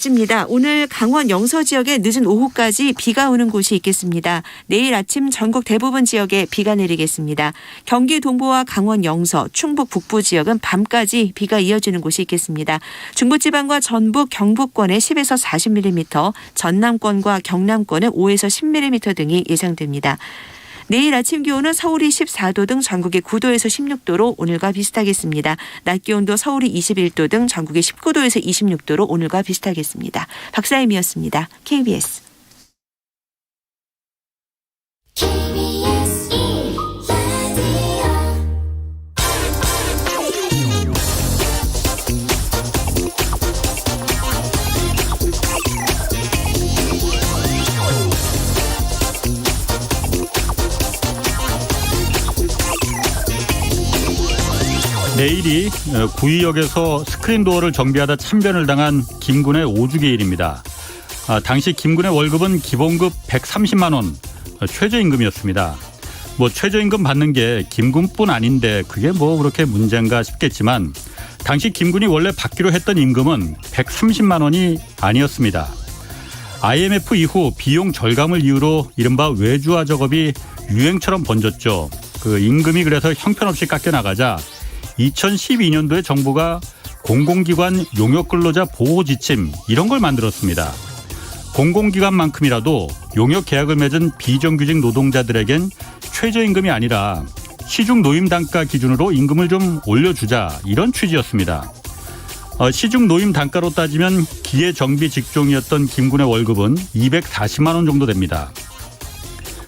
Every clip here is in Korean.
입니다. 오늘 강원 영서 지역에 늦은 오후까지 비가 오는 곳이 있겠습니다. 내일 아침 전국 대부분 지역에 비가 내리겠습니다. 경기 동부와 강원 영서, 충북 북부 지역은 밤까지 비가 이어지는 곳이 있겠습니다. 중부지방과 전북, 경북권에 10에서 40mm, 전남권과 경남권에 5에서 10mm 등이 예상됩니다. 내일 아침 기온은 서울이 14도 등 전국이 9도에서 16도로 오늘과 비슷하겠습니다. 낮 기온도 서울이 21도 등 전국이 19도에서 26도로 오늘과 비슷하겠습니다. 박사임이었습니다. KBS. 내일이 구의역에서 스크린도어를 정비하다 참변을 당한 김군의 오주기일입니다. 당시 김군의 월급은 기본급 130만 원, 최저임금이었습니다. 최저임금 받는 게 김군뿐 아닌데 그게 그렇게 문제인가 싶겠지만 당시 김군이 원래 받기로 했던 임금은 130만 원이 아니었습니다. IMF 이후 비용 절감을 이유로 이른바 외주화 작업이 유행처럼 번졌죠. 그 임금이 그래서 형편없이 깎여나가자 2012년도에 정부가 공공기관 용역근로자 보호지침 이런 걸 만들었습니다. 공공기관만큼이라도 용역 계약을 맺은 비정규직 노동자들에겐 최저임금이 아니라 시중 노임단가 기준으로 임금을 좀 올려주자 이런 취지였습니다. 시중 노임단가로 따지면 기계정비 직종이었던 김군의 월급은 240만 원 정도 됩니다.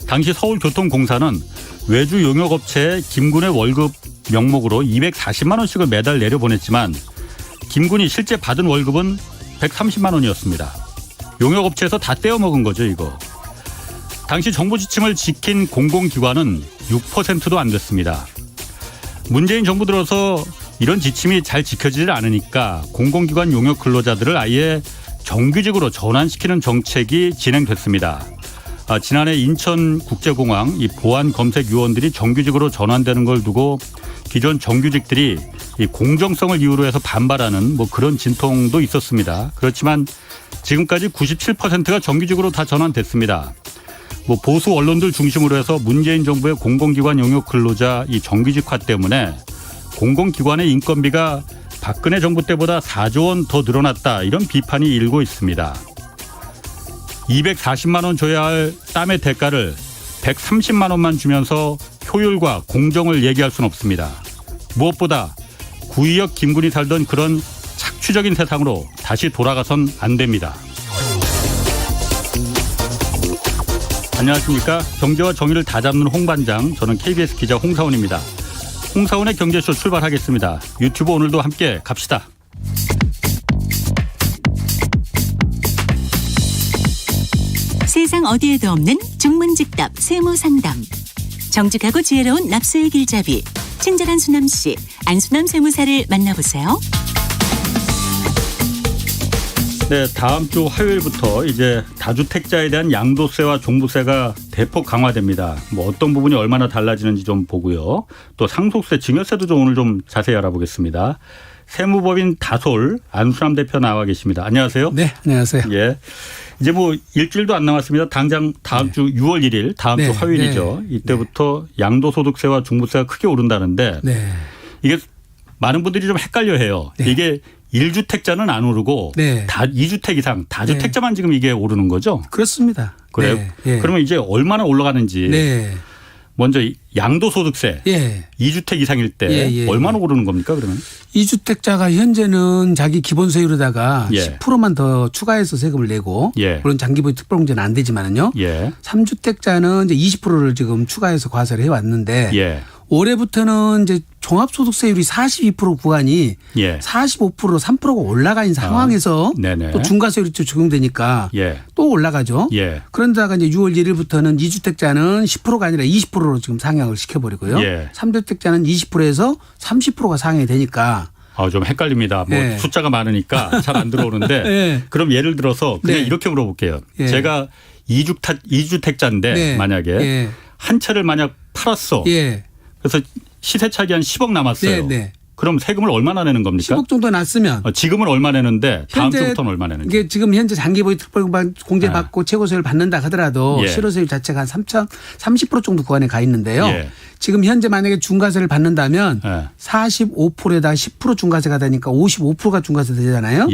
당시 서울교통공사는 외주 용역업체에 김군의 월급 명목으로 240만 원씩을 매달 내려보냈지만 김군이 실제 받은 월급은 130만 원이었습니다. 용역업체에서 다 떼어먹은 거죠, 이거. 당시 정부 지침을 지킨 공공기관은 6%도 안 됐습니다. 문재인 정부 들어서 이런 지침이 잘 지켜지질 않으니까 공공기관 용역 근로자들을 아예 정규직으로 전환시키는 정책이 진행됐습니다. 지난해 인천국제공항 이 보안 검색 요원들이 정규직으로 전환되는 걸 두고 기존 정규직들이 이 공정성을 이유로 해서 반발하는 그런 진통도 있었습니다. 그렇지만 지금까지 97%가 정규직으로 다 전환됐습니다. 보수 언론들 중심으로 해서 문재인 정부의 공공기관 용역 근로자 이 정규직화 때문에 공공기관의 인건비가 박근혜 정부 때보다 4조 원 더 늘어났다 이런 비판이 일고 있습니다. 240만 원 줘야 할 땀의 대가를 130만 원만 주면서 효율과 공정을 얘기할 수는 없습니다. 무엇보다 구의역 김군이 살던 그런 착취적인 세상으로 다시 돌아가선 안 됩니다. 안녕하십니까. 경제와 정의를 다잡는 홍반장, 저는 KBS 기자 홍사원입니다. 홍사원의 경제쇼 출발하겠습니다. 유튜브 오늘도 함께 갑시다. 세상 어디에도 없는 중문직답 세무상담. 정직하고 지혜로운 납세의 길잡이 친절한 수남씨 안수남 세무사를 만나보세요. 네, 다음 주 화요일부터 이제 다주택자에 대한 양도세와 종부세가 대폭 강화됩니다. 어떤 부분이 얼마나 달라지는지 좀 보고요. 또 상속세, 증여세도 좀 오늘 좀 자세히 알아보겠습니다. 세무법인 다솔 안수남 대표 나와 계십니다. 안녕하세요. 네, 안녕하세요. 예. 이제 일주일도 안 남았습니다. 당장 다음 주 6월 1일 다음 주 화요일이죠. 이때부터 양도소득세와 중부세가 크게 오른다는데 이게 많은 분들이 좀 헷갈려해요. 이게 1주택자는 안 오르고 2주택 이상 다주택자만 지금 이게 오르는 거죠? 그렇습니다. 그래요? 그러면 이제 얼마나 올라가는지 먼저 양도소득세 2주택 이상일 때 얼마나 오르는 겁니까 그러면? 2주택자가 현재는 자기 기본세율에다가 10%만 더 추가해서 세금을 내고 물론 장기보유 특별공제는 안 되지만은요. 3주택자는 이제 20%를 지금 추가해서 과세를 해왔는데 올해부터는 이제 종합소득세율이 42% 구간이 45%로 3%가 올라간 상황에서 또 중과세율이 또 적용되니까 또 올라가죠. 그런다가 이제 6월 1일부터는 2주택자는 10%가 아니라 20%로 지금 상향을 시켜버리고요. 3주택자는 20%에서 30%가 상향이 되니까. 좀 헷갈립니다. 숫자가 많으니까 잘 안 들어오는데 그럼 예를 들어서 그냥 이렇게 물어볼게요. 제가 2주택자인데 만약에 한 채를 만약 팔았어. 그래서 시세 차익이 한 10억 남았어요. 그럼 세금을 얼마나 내는 겁니까? 10억 정도 났으면 지금은 얼마 내는데 다음 주부터는 얼마 내는지. 이게 지금 현재 장기보유 특별공방 공제받고 최고세율 받는다 하더라도 실효세율 자체가 한 30% 정도 구간에 가 있는데요. 지금 현재 만약에 중과세를 받는다면 45%에다 10% 중과세가 되니까 55%가 중과세 되잖아요.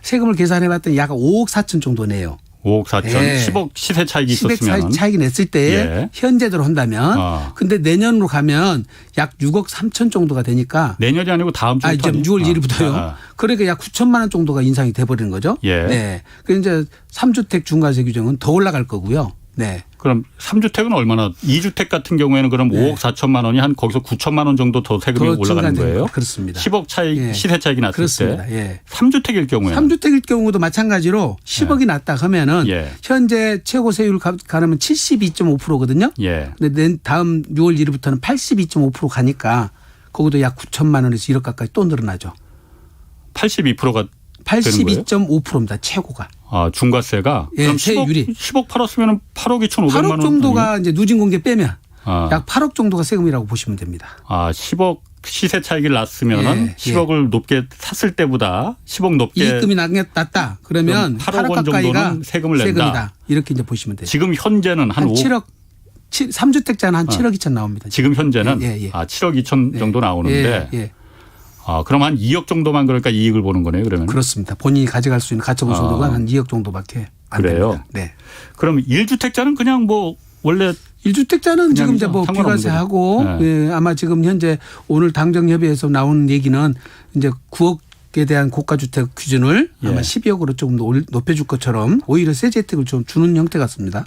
세금을 계산해 봤더니 약 5억 4천 정도 내요. 5억 4천, 10억 시세 차익이 있었으면. 10억 차익이 냈을 때 현재대로 한다면 근데 내년으로 가면 약 6억 3천 정도가 되니까. 내년이 아니고 다음 주부터. 이제 6월 1일부터요. 그러니까 약 9천만 원 정도가 인상이 돼버리는 거죠. 네. 그래서 이제 3주택 중과세 규정은 더 올라갈 거고요. 네. 그럼 3주택은 얼마나 2주택 같은 경우에는 그럼 5억 4천만 원이 한 거기서 9천만 원 정도 더 세금이 올라가는 거예요? 그렇습니다. 10억 차익 시세 차익이 났을 그렇습니다. 때 3주택일 경우에는 3주택일 경우도 마찬가지로 10억이 났다 하면은 현재 최고세율 가르면 72.5%거든요. 근데 다음 6월 1일부터는 82.5% 가니까 거기도 약 9천만 원에서 1억 가까이 또 늘어나죠. 82%가 82.5%입니다. 최고가. 중과세가 그럼 세율이 10억 팔았으면 8억 2,500만 원 8억 정도가 이제 누진공제 빼면 약 8억 정도가 세금이라고 보시면 됩니다. 10억 시세 차익을 났으면은 10억을 높게 샀을 때보다 10억 높게 이익금이 낮다. 그러면 8억 원 정도는 세금을 낸다. 세금이다. 이렇게 이제 보시면 돼요. 지금 현재는 한 7억 3주택자는 한 7억 2천 나옵니다. 지금 현재는 7억 2천 정도 나오는데 그럼 한 2억 정도만 그러니까 이익을 보는 거네요, 그러면. 그렇습니다. 본인이 가져갈 수 있는 가처분 소득은 한 2억 정도밖에 안 됩니다. 네. 그럼 1주택자는 그냥 뭐 원래 1주택자는 지금 이제 뭐 비과세하고 아마 지금 현재 오늘 당정협의회에서 나오는 얘기는 이제 9억에 대한 고가주택 기준을 아마 12억으로 조금 더 높여줄 것처럼 오히려 세제 혜택을 좀 주는 형태 같습니다.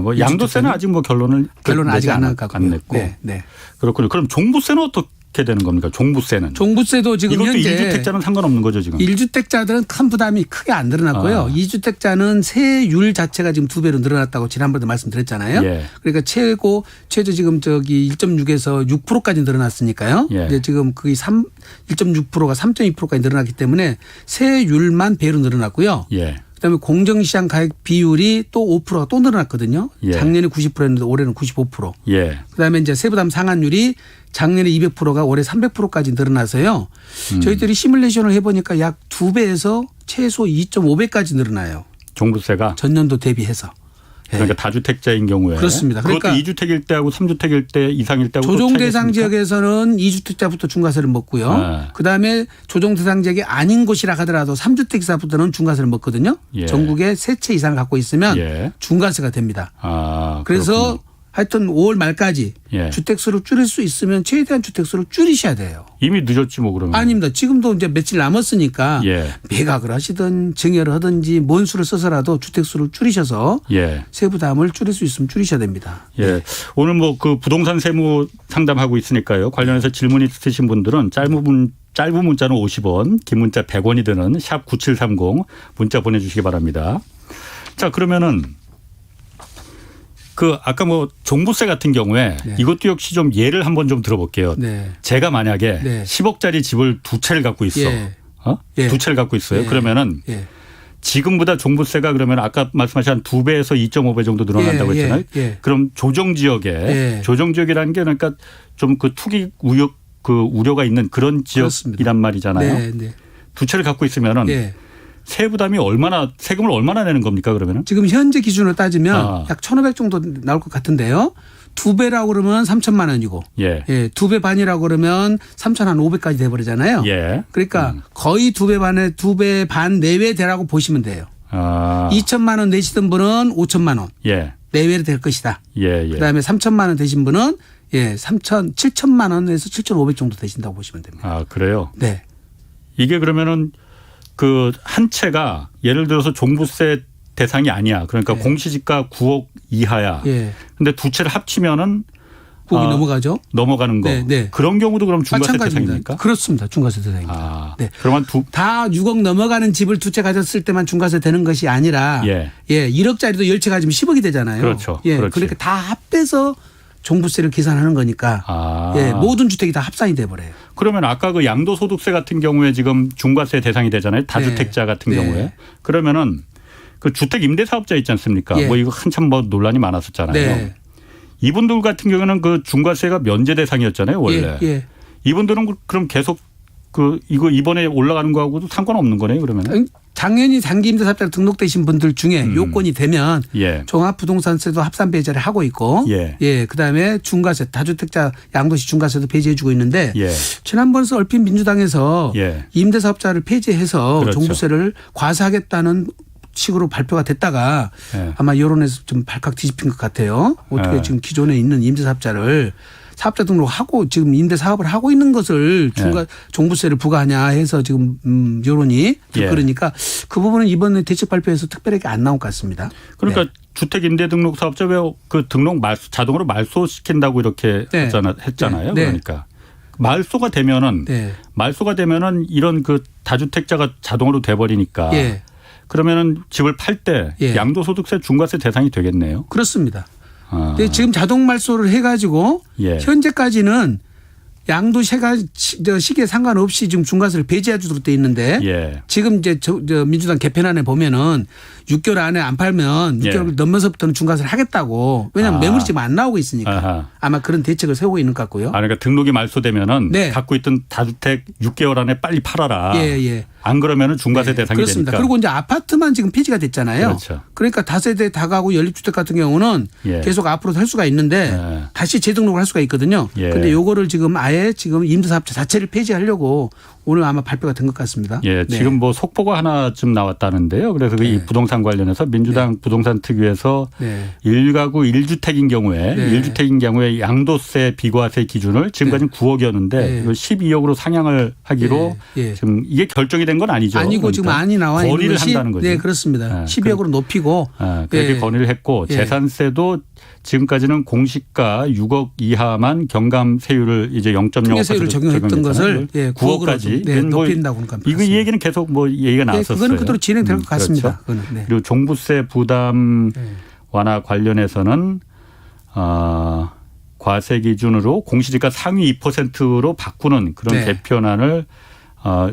뭐 양도세는 아직 뭐 결론은 아직 안 냈고. 네. 그렇군요. 그럼 종부세는 어떻게 되는 겁니까? 종부세도 지금 이것도 현재 1주택자는 상관없는 거죠, 지금. 1주택자들은 큰 부담이 크게 안 늘어났고요. 2주택자는 세율 자체가 지금 2배로 늘어났다고 지난번에도 말씀드렸잖아요. 그러니까 최저 지금 1.6에서 6%까지 늘어났으니까요. 이제 지금 거의 1.6%가 3.2%까지 늘어났기 때문에 세율만 배로 늘어났고요. 그다음에 공정시장 가액 비율이 또 5%가 또 늘어났거든요. 작년에 90%였는데 올해는 95%. 그다음에 이제 세부담 상환율이 작년에 200%가 올해 300%까지 늘어나서요. 저희들이 시뮬레이션을 해보니까 약 2배에서 최소 2.5배까지 늘어나요. 종부세가 전년도 대비해서. 그러니까 다주택자인 경우에. 그렇습니다. 그것도 2주택일 때하고 3주택일 때 이상일 때하고 조정 대상 지역에서는 2주택자부터 중과세를 먹고요. 그다음에 조정 대상 지역이 아닌 곳이라 하더라도 3주택 이상부터는 중과세를 먹거든요. 전국에 세 채 이상을 갖고 있으면 중과세가 됩니다. 그래서 그렇군요. 하여튼 5월 말까지 주택수를 줄일 수 있으면 최대한 주택수를 줄이셔야 돼요. 이미 늦었지 뭐 그러면. 아닙니다. 지금도 이제 며칠 남았으니까 매각을 하시든 증여를 하든지 뭔 수를 써서라도 주택수를 줄이셔서 세부담을 줄일 수 있으면 줄이셔야 됩니다. 오늘 뭐 그 부동산 세무 상담하고 있으니까요. 관련해서 질문 있으신 분들은 짧은 문자는 50원, 긴 문자 100원이 드는 샵 9730 문자 보내주시기 바랍니다. 자, 그러면은 아까 뭐 종부세 같은 경우에 이것도 역시 좀 예를 한번 좀 들어볼게요. 제가 만약에 10억짜리 집을 두 채를 갖고 있어. 두 채를 갖고 있어요. 그러면은 지금보다 종부세가 그러면 아까 말씀하신 한 2배에서 2.5배 정도 늘어난다고 했잖아요. 그럼 조정 지역이라는 게 그러니까 좀 그 투기 우려가 있는 그런 지역이란 말이잖아요. 두 채를 갖고 있으면은 세금을 얼마나 내는 겁니까, 그러면은? 지금 현재 기준으로 따지면 약 1,500 정도 나올 것 같은데요. 2배라고 그러면 3천만 원이고. 2배 반이라고 그러면 3,500까지 돼버리잖아요. 그러니까 거의 2배 반 내외 되라고 보시면 돼요. 2천만 원 내시던 분은 5천만 원. 내외로 될 것이다. 그다음에 3천만 원 되신 분은 7천만 원에서 7,500 정도 되신다고 보시면 됩니다. 그래요? 네. 이게 그러면은 한 채가 예를 들어서 종부세 대상이 아니야. 그러니까 공시지가 9억 이하야. 근데 두 채를 합치면은 9억이 넘어가죠. 넘어가는 거. 그런 경우도 그럼 중과세 대상입니까? 그렇습니다. 중과세 대상입니다. 그러면 다 6억 넘어가는 집을 두 채 가졌을 때만 중과세 되는 것이 아니라 1억짜리도 10채 가지면 10억이 되잖아요. 그렇죠. 그러니까 다 합해서 종부세를 계산하는 거니까 모든 주택이 다 합산이 돼버려요. 그러면 아까 그 양도소득세 같은 경우에 지금 중과세 대상이 되잖아요. 다주택자 같은 경우에. 그러면은 그 주택 임대사업자 있지 않습니까? 뭐 이거 한참 뭐 논란이 많았었잖아요. 이분들 같은 경우는 그 중과세가 면제 대상이었잖아요, 원래. 이분들은 그럼 계속 이거 이번에 올라가는 거하고도 상관없는 거네요, 그러면. 당연히 장기 임대사업자로 등록되신 분들 중에 요건이 되면 종합부동산세도 합산 배제를 하고 있고 그다음에 중과세 다주택자 양도시 중과세도 배제해 주고 있는데 지난번에 얼핏 민주당에서 임대사업자를 폐지해서 그렇죠. 종부세를 과세하겠다는 식으로 발표가 됐다가 아마 여론에서 좀 발칵 뒤집힌 것 같아요. 어떻게 지금 기존에 있는 임대사업자를 사업자 등록하고 지금 임대 사업을 하고 있는 것을 종부세를 부과하냐 해서 지금 여론이 그러니까 그 부분은 이번에 대책 발표에서 특별하게 안 나온 것 같습니다. 그러니까 주택 임대 등록 사업자 왜 그 등록 자동으로 말소시킨다고 이렇게 했잖아요. 그러니까 말소가 되면은 이런 그 다주택자가 자동으로 돼 버리니까 그러면은 집을 팔 때 양도소득세 중과세 대상이 되겠네요. 그렇습니다. 근데 지금 자동 말소를 해가지고 현재까지는 양도세가 시기에 상관없이 지금 중과세를 배제해 주도록 돼 있는데 지금 이제 민주당 개편안에 보면은 6개월 안에 안 팔면 6개월 넘어서부터는 중과세를 하겠다고. 왜냐하면 매물이 지금 안 나오고 있으니까. 아마 그런 대책을 세우고 있는 것 같고요. 그러니까 등록이 말소되면은 갖고 있던 다주택 6개월 안에 빨리 팔아라. 안 그러면은 중과세 대상이 그렇습니다. 되니까. 그리고 이제 아파트만 지금 폐지가 됐잖아요. 그렇죠. 그러니까 다세대 다가구 연립주택 같은 경우는 계속 앞으로 할 수가 있는데 다시 재등록을 할 수가 있거든요. 그런데 요거를 지금 아예 지금 임대사업자 자체를 폐지하려고 오늘 아마 발표가 된 것 같습니다. 지금 뭐 속보가 하나쯤 나왔다는데요. 그래서 이 부동산 관련해서 민주당 부동산 특위에서 1가구 1주택인 경우에 1주택인 경우에 양도세 비과세 기준을 지금까지는 9억이었는데 12억으로 상향을 하기로 지금 이게 결정이 된 건 아니죠. 아니고 그러니까 지금 안이 나와 있는 건의를 것이 한다는 거죠. 네, 그렇습니다. 12억으로 높이고 그렇게 건의를 했고 재산세도 지금까지는 공시가 6억 이하만 경감 세율을 이제 0.05% 적용했던 것을 9억까지 높인다고 그러니까 이 얘기는 계속 뭐 얘기가 나왔었어요. 그거는 그대로 진행될 것 같습니다. 그렇죠. 그리고 종부세 부담 완화 관련해서는 과세 기준으로 공시지가 상위 2%로 바꾸는 그런 개편안을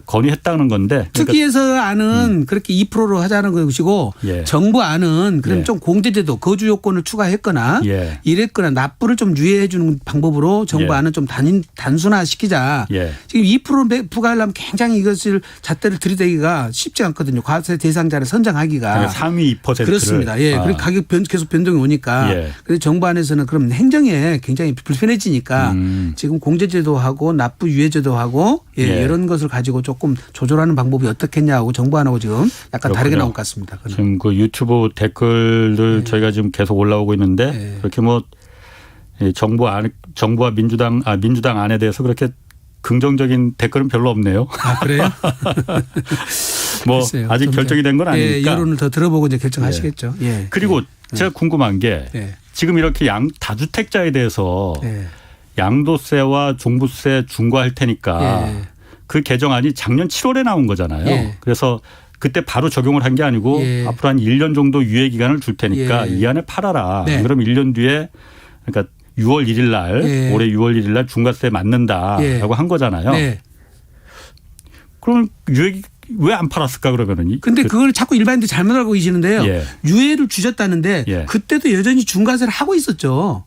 건의했다는 건데. 특위에서 안은 그렇게 2%로 하자는 것이고 정부 안은 그럼 좀 공제제도 거주 요건을 추가했거나 이랬거나 납부를 좀 유예해 주는 방법으로 정부 안은 좀 단순화시키자. 지금 2% 부과하려면 굉장히 이것을 잣대를 들이대기가 쉽지 않거든요. 과세 대상자를 선정하기가. 상위 2%를. 그렇습니다. 그리고 가격 계속 변동이 오니까. 그래서 정부 안에서는 그럼 행정에 굉장히 불편해지니까 지금 공제제도하고 납부 유예제도하고 이런 것을 가지고 조금 조절하는 방법이 어떻겠냐고 정부안하고 지금 약간 다르게 나온 것 같습니다. 그건. 지금 그 유튜브 댓글들 저희가 지금 계속 올라오고 있는데 그렇게 뭐 정부와 민주당 안에 대해서 그렇게 긍정적인 댓글은 별로 없네요. 아, 그래요? 뭐 아직 결정이 된 건 아니니까. 여론을 더 들어보고 이제 결정하시겠죠. 그리고 제가 궁금한 게 지금 이렇게 다주택자에 대해서 양도세와 종부세 중과할 테니까 그 개정안이 작년 7월에 나온 거잖아요. 그래서 그때 바로 적용을 한 게 아니고 앞으로 한 1년 정도 유예 기간을 줄 테니까 이 안에 팔아라. 그럼 1년 뒤에 그러니까 6월 1일 날 올해 6월 1일 날 중과세 맞는다라고 한 거잖아요. 그럼 유예 왜 안 팔았을까 그러면은? 근데 그걸 자꾸 일반인들이 잘못 알고 계시는데요. 유예를 주셨다는데 그때도 여전히 중과세를 하고 있었죠.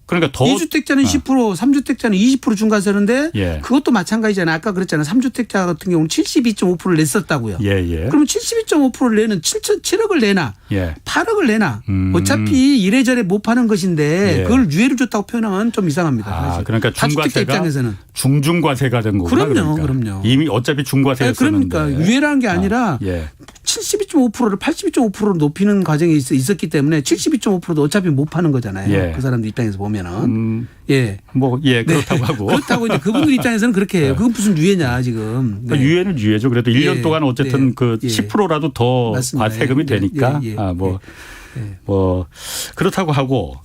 그러니까 더 2주택자는 10%, 3주택자는 20% 중과세인데 그것도 마찬가지잖아요. 아까 그랬잖아요. 3주택자 같은 경우는 72.5%를 냈었다고요. 그러면 72.5%를 내는 7억을 내나 8억을 내나 어차피 이래저래 못 파는 것인데 그걸 유예를 줬다고 표현하면 좀 이상합니다. 그러니까 다주택자 입장에서는 중중과세가 된 거구나. 그럼요. 이미 어차피 중과세였었는데. 그러니까 유예라는 게 아니라 72.5%를 82.5%로 높이는 과정이 있었기 때문에 72.5%도 어차피 못 파는 거잖아요. 그 사람들 입장에서 보면은. 그렇다고 하고. 그렇다고 이제 그분들 입장에서는 그렇게 해요. 그건 무슨 유예냐 지금. 그러니까 유예는 유예죠. 그래도 1년 동안 어쨌든 그 10%라도 더 과세금이 되니까. 그렇다고 하고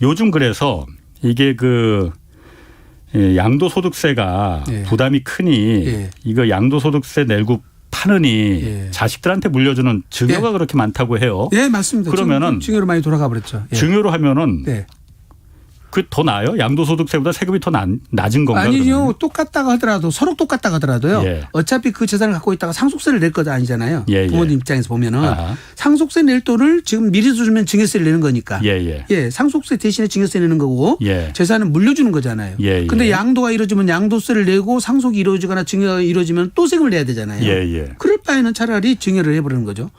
요즘 그래서 이게 그 양도소득세가 부담이 크니 이거 양도소득세 내고 파느니 자식들한테 물려주는 증여가 그렇게 많다고 해요. 맞습니다. 그러면은 증여로 많이 돌아가 버렸죠. 증여로 하면은 그 더 나아요? 양도소득세보다 세금이 더 낮은 건가요? 아니요. 그러면? 똑같다고 하더라도 서로 똑같다고 하더라도요. 예. 어차피 그 재산을 갖고 있다가 상속세를 낼 것 아니잖아요. 예, 예. 부모님 입장에서 보면은 아하. 상속세 낼 돈을 지금 미리 주면 증여세를 내는 거니까. 예. 상속세 대신에 증여세 내는 거고 예. 재산은 물려주는 거잖아요. 예. 근데 양도가 이루어지면 양도세를 내고 상속이 이루어지거나 증여가 이루어지면 또 세금을 내야 되잖아요. 예. 그럴 바에는 차라리 증여를 해버리는 거죠.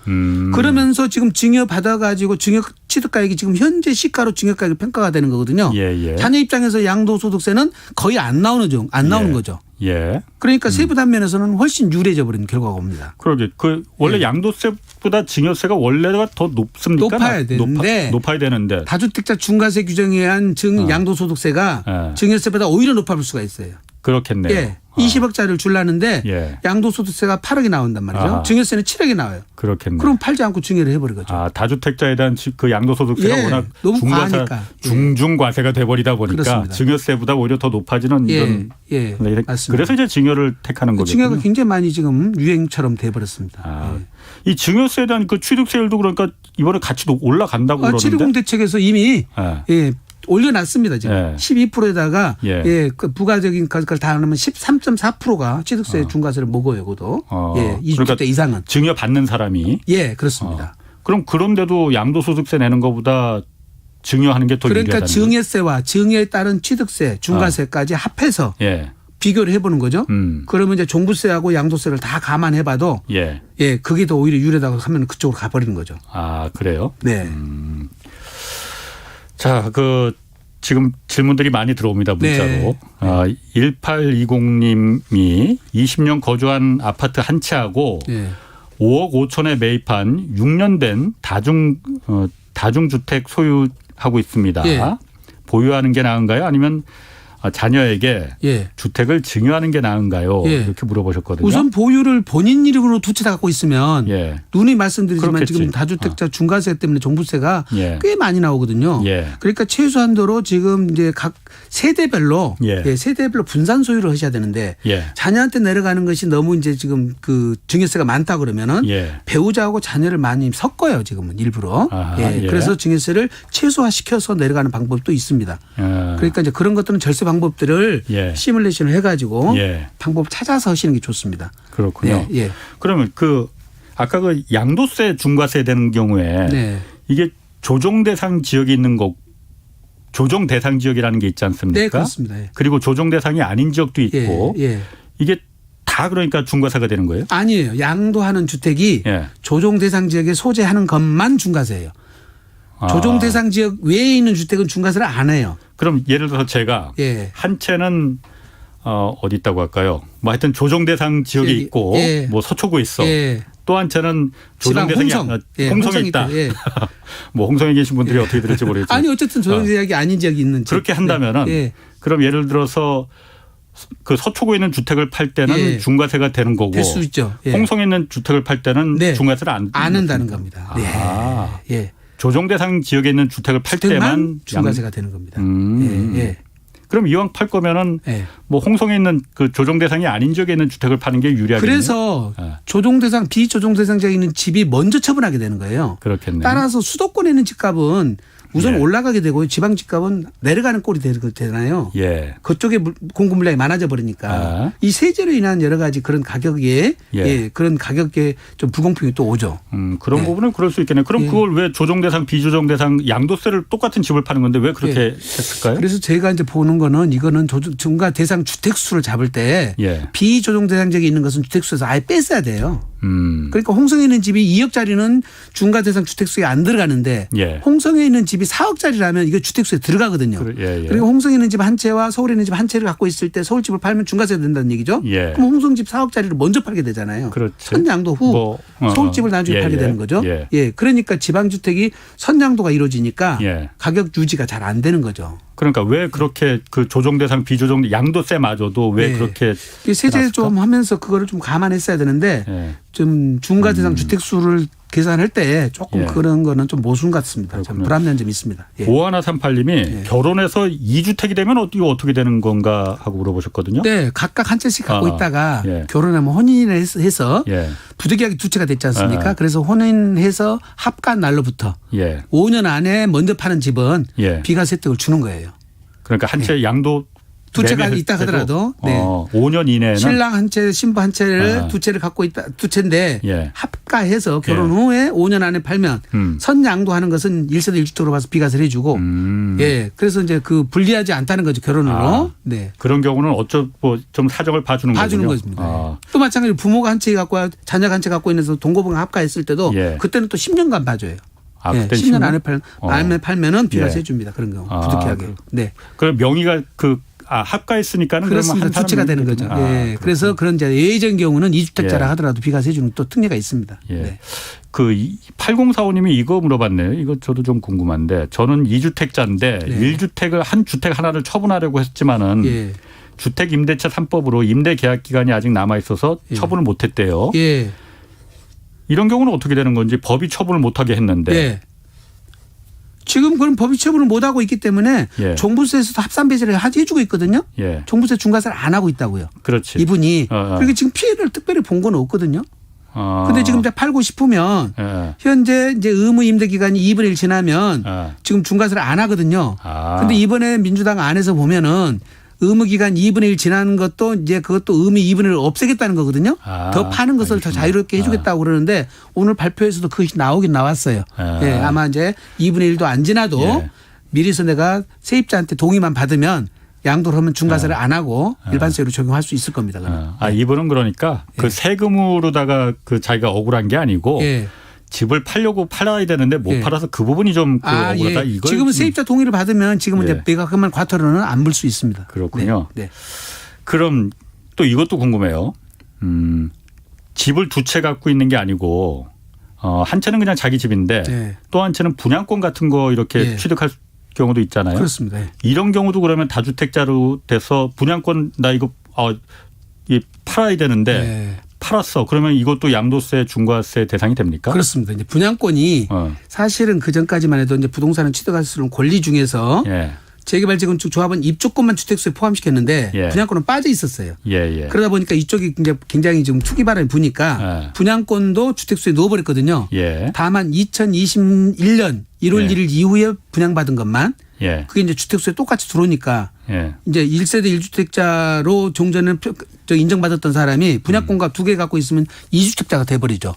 그러면서 지금 증여 받아가지고 증여 취득가액이 지금 현재 시가로 증여가액이 평가가 되는 거거든요. 예. 자녀 입장에서 양도소득세는 거의 안 나오는 거죠. 예. 그러니까 세부 단면에서는 훨씬 유리해져 버리는 결과가 옵니다. 그러게. 원래 예. 양도세보다 증여세가 원래가 더 높습니까? 높아야 되는데. 높아야 되는데. 다주택자 중과세 규정에 의한 양도소득세가 증여세보다 오히려 높아질 수가 있어요. 그렇겠네요. 예. 20억짜리를 줄라는데 예. 양도소득세가 8억이 나온단 말이죠. 아하. 증여세는 7억이 나와요. 그렇겠네요. 그럼 팔지 않고 증여를 해버린 거죠. 다주택자에 대한 그 양도소득세가 예. 워낙 너무 과하니까. 중과세가 돼버리다 보니까 그렇습니다. 증여세보다 오히려 더 높아지는 이런. 예. 맞습니다. 그래서 이제 증여를 택하는 거죠. 증여가 굉장히 많이 지금 유행처럼 돼버렸습니다. 이 증여세에 대한 그 취득세율도 그러니까 이번에 같이 올라간다고 그러는데. 720 대책에서 이미 올려놨습니다. 지금 12%에다가 그 부가적인 것을 다 하면 13.4%가 취득세 중과세를 먹어요. 그것도 20대 그러니까 이상은 증여 받는 사람이. 그렇습니다. 그럼 그런데도 양도소득세 내는 것보다 증여하는 게 더 그러니까 유리하다는 증여세와 증여에 따른 취득세, 중과세까지 합해서 비교를 해보는 거죠. 그러면 이제 종부세하고 양도세를 다 감안해봐도 그게 더 오히려 유리하다고 하면 그쪽으로 가버리는 거죠. 그래요? 네. 자, 지금 질문들이 많이 들어옵니다. 문자로. 1820님이 20년 거주한 아파트 한 채하고 5억 5천에 매입한 6년 된 다중주택 소유하고 있습니다. 보유하는 게 나은가요? 아니면 자녀에게 주택을 증여하는 게 나은가요? 이렇게 물어보셨거든요. 우선 보유를 본인 이름으로 두 채 다 갖고 있으면 누누이 말씀드리지만 그렇겠지. 지금 다주택자 중과세 때문에 종부세가 꽤 많이 나오거든요. 그러니까 최소한도로 지금 이제 각 세대별로 세대별로 분산 소유를 하셔야 되는데 자녀한테 내려가는 것이 너무 이제 지금 그 증여세가 많다 그러면은 배우자하고 자녀를 많이 섞어요. 지금은 일부러. 그래서 증여세를 최소화시켜서 내려가는 방법도 있습니다. 그러니까 이제 그런 것들은 절세 방법들을 시뮬레이션을 해가지고 방법 찾아서 하시는 게 좋습니다. 그렇군요. 그러면 아까 그 양도세 중과세 되는 경우에 이게 조정 대상 지역이 있는 거 조정 대상 지역이라는 게 있지 않습니까? 네, 그렇습니다. 그리고 조정 대상이 아닌 지역도 있고 이게 다 그러니까 중과세가 되는 거예요? 아니에요. 양도하는 주택이 조정 대상 지역에 소재하는 것만 중과세예요. 조정 대상 지역 외에 있는 주택은 중과세를 안 해요. 그럼 예를 들어서 제가 한 채는 어디 있다고 할까요? 뭐 하여튼 조정 대상 지역에 있고 뭐 서초구에 있어. 또 한 채는 조정 대상이 홍성에 있다. 뭐 홍성에 계신 분들이 어떻게 들을지 모르겠지만. 아니 어쨌든 조정 대상이 아닌 지역이 있는 지역. 그렇게 한다면은 그럼 예를 들어서 그 서초구에 있는 주택을 팔 때는 중과세가 되는 거고 될 수 있죠. 홍성에 있는 주택을 팔 때는 중과세를 안 한다는 겁니다. 조정 대상 지역에 있는 주택을 팔 때만 중과세가 되는 겁니다. 그럼 이왕 팔 거면은 뭐 홍성에 있는 그 조정 대상이 아닌 지역에 있는 주택을 파는 게 유리하겠네요. 그래서 조정 대상 비조정 대상 지역에 있는 집이 먼저 처분하게 되는 거예요. 그렇겠네요. 따라서 수도권에 있는 집값은 우선 올라가게 되고 지방 집값은 내려가는 꼴이 되잖아요. 그쪽에 공급 물량이 많아져 버리니까 이 세제로 인한 여러 가지 그런 가격에 그런 가격에 좀 불공평이 또 오죠. 그런 부분은 그럴 수 있겠네요. 그럼 그걸 왜 조정 대상 비조정 대상 양도세를 똑같은 집을 파는 건데 왜 그렇게 했을까요? 그래서 제가 이제 보는 거는 이거는 중과 대상 주택 수를 잡을 때 비조정 대상 지역에 있는 것은 주택 수에서 아예 뺐어야 돼요. 그러니까 홍성에 있는 집이 2억짜리는 중과 대상 주택수에 안 들어가는데 홍성에 있는 집이 4억짜리라면 이거 주택수에 들어가거든요. 그리고 홍성에 있는 집 한 채와 서울에 있는 집 한 채를 갖고 있을 때 서울집을 팔면 중과세가 된다는 얘기죠. 그럼 홍성집 4억짜리를 먼저 팔게 되잖아요. 선양도 후 서울집을 나중에 팔게 되는 거죠. 그러니까 지방주택이 선양도가 이루어지니까 가격 유지가 잘 안 되는 거죠. 그러니까 왜 그렇게 그 조정 대상 비조정 양도세마저도 왜 그렇게 세제 좀 하면서 그거를 좀 감안했어야 되는데 좀 중과 대상 주택 수를 계산할 때 조금 그런 거는 좀 모순 같습니다. 참 불합리한 점이 있습니다. 5138님이 결혼해서 2주택이 되면 어떻게 되는 건가 하고 물어보셨거든요. 네. 각각 한 채씩 갖고 있다가 결혼하면 혼인을 해서 부득이하게 두 채가 됐지 않습니까? 그래서 혼인해서 합간 날로부터 5년 안에 먼저 파는 집은 비과세 혜택을 주는 거예요. 그러니까 한 채 양도 두 채가 있다 하더라도 5년 이내에는 신랑 한 채, 신부 한 채를 두 채를 갖고 있다. 두 채인데 예. 합가해서 결혼 후에 5년 안에 팔면 선양도하는 것은 1세대 1주택으로 봐서 비과세를 해주고 예. 그래서 이제 그 불리하지 않다는 거죠. 결혼으로. 네. 그런 경우는 좀 사정을 봐주는 것입니다. 또 마찬가지로 부모가 한 채 갖고 자녀가 한 채 갖고 있는서 동거부가 합가했을 때도 예. 그때는 또 10년간 봐줘요. 예. 10년 안에 팔면은 비과세 해줍니다. 그런 경우 부득이하게. 네. 그럼 명의가 합가했으니까는 그렇습니다. 두 채가 되는 거죠. 예. 그래서 그런 이제 예외적인 경우는 2주택자라 예. 하더라도 비과세 해주는 또 특례가 있습니다. 예. 네. 8045님이 이거 물어봤네요. 이거 저도 좀 궁금한데 저는 2주택자인데 1주택을 한 주택 하나를 처분하려고 했지만은 예. 주택임대차 3법으로 임대 계약 기간이 아직 남아 있어서 처분을 못했대요. 예. 이런 경우는 어떻게 되는 건지 법이 처분을 못하게 했는데. 예. 지금 그런 법이 처분을 못하고 있기 때문에 예. 종부세에서도 합산배제를 해주고 있거든요. 예. 종부세 중과세를 안 하고 있다고요. 그렇지. 이분이. 그러니까 지금 피해를 특별히 본 건 없거든요. 근데 지금 이제 팔고 싶으면 현재 이제 의무 임대 기간이 2분의 1 지나면 지금 중과세를 안 하거든요. 근데 이번에 민주당 안에서 보면은 의무 기간 2분의 1 지나는 것도 이제 그것도 의무 2분의 1을 없애겠다는 거거든요. 더 파는 것을 알겠습니다. 더 자유롭게 해주겠다고 그러는데 오늘 발표에서도 그것이 나오긴 나왔어요. 예, 아마 이제 2분의 1도 안 지나도 미리서 내가 세입자한테 동의만 받으면 양도를 하면 중과세를 안 하고 일반세로 적용할 수 있을 겁니다. 이분은 그러니까 그 세금으로다가 그 자기가 억울한 게 아니고 집을 팔아야 되는데 못 팔아서 그 부분이 좀 억울하다. 예. 지금은 세입자 동의를 받으면 지금은 이제 매각금만 과태료는 안 물 수 있습니다. 그렇군요. 네. 그럼 또 이것도 궁금해요. 집을 두 채 갖고 있는 게 아니고 한 채는 그냥 자기 집인데 또 한 채는 분양권 같은 거 이렇게 취득할 경우도 있잖아요. 그렇습니다. 이런 경우도 그러면 다주택자로 돼서 분양권 나 이거 팔아야 되는데 팔았어. 그러면 이것도 양도세, 중과세 대상이 됩니까? 그렇습니다. 이제 분양권이 사실은 그 전까지만 해도 이제 부동산을 취득할 수 있는 권리 중에서 재개발 재건축 조합은 입주권만 주택수에 포함시켰는데 분양권은 빠져 있었어요. 그러다 보니까 이쪽이 굉장히 지금 투기 바람이 부니까 분양권도 주택수에 넣어버렸거든요. 다만 2021년 1월 1일 이후에 분양받은 것만 그게 이제 주택수에 똑같이 들어오니까 이제 1세대 1주택자로 종전에 인정받았던 사람이 분양권과 두 개 갖고 있으면 2주택자가 돼버리죠.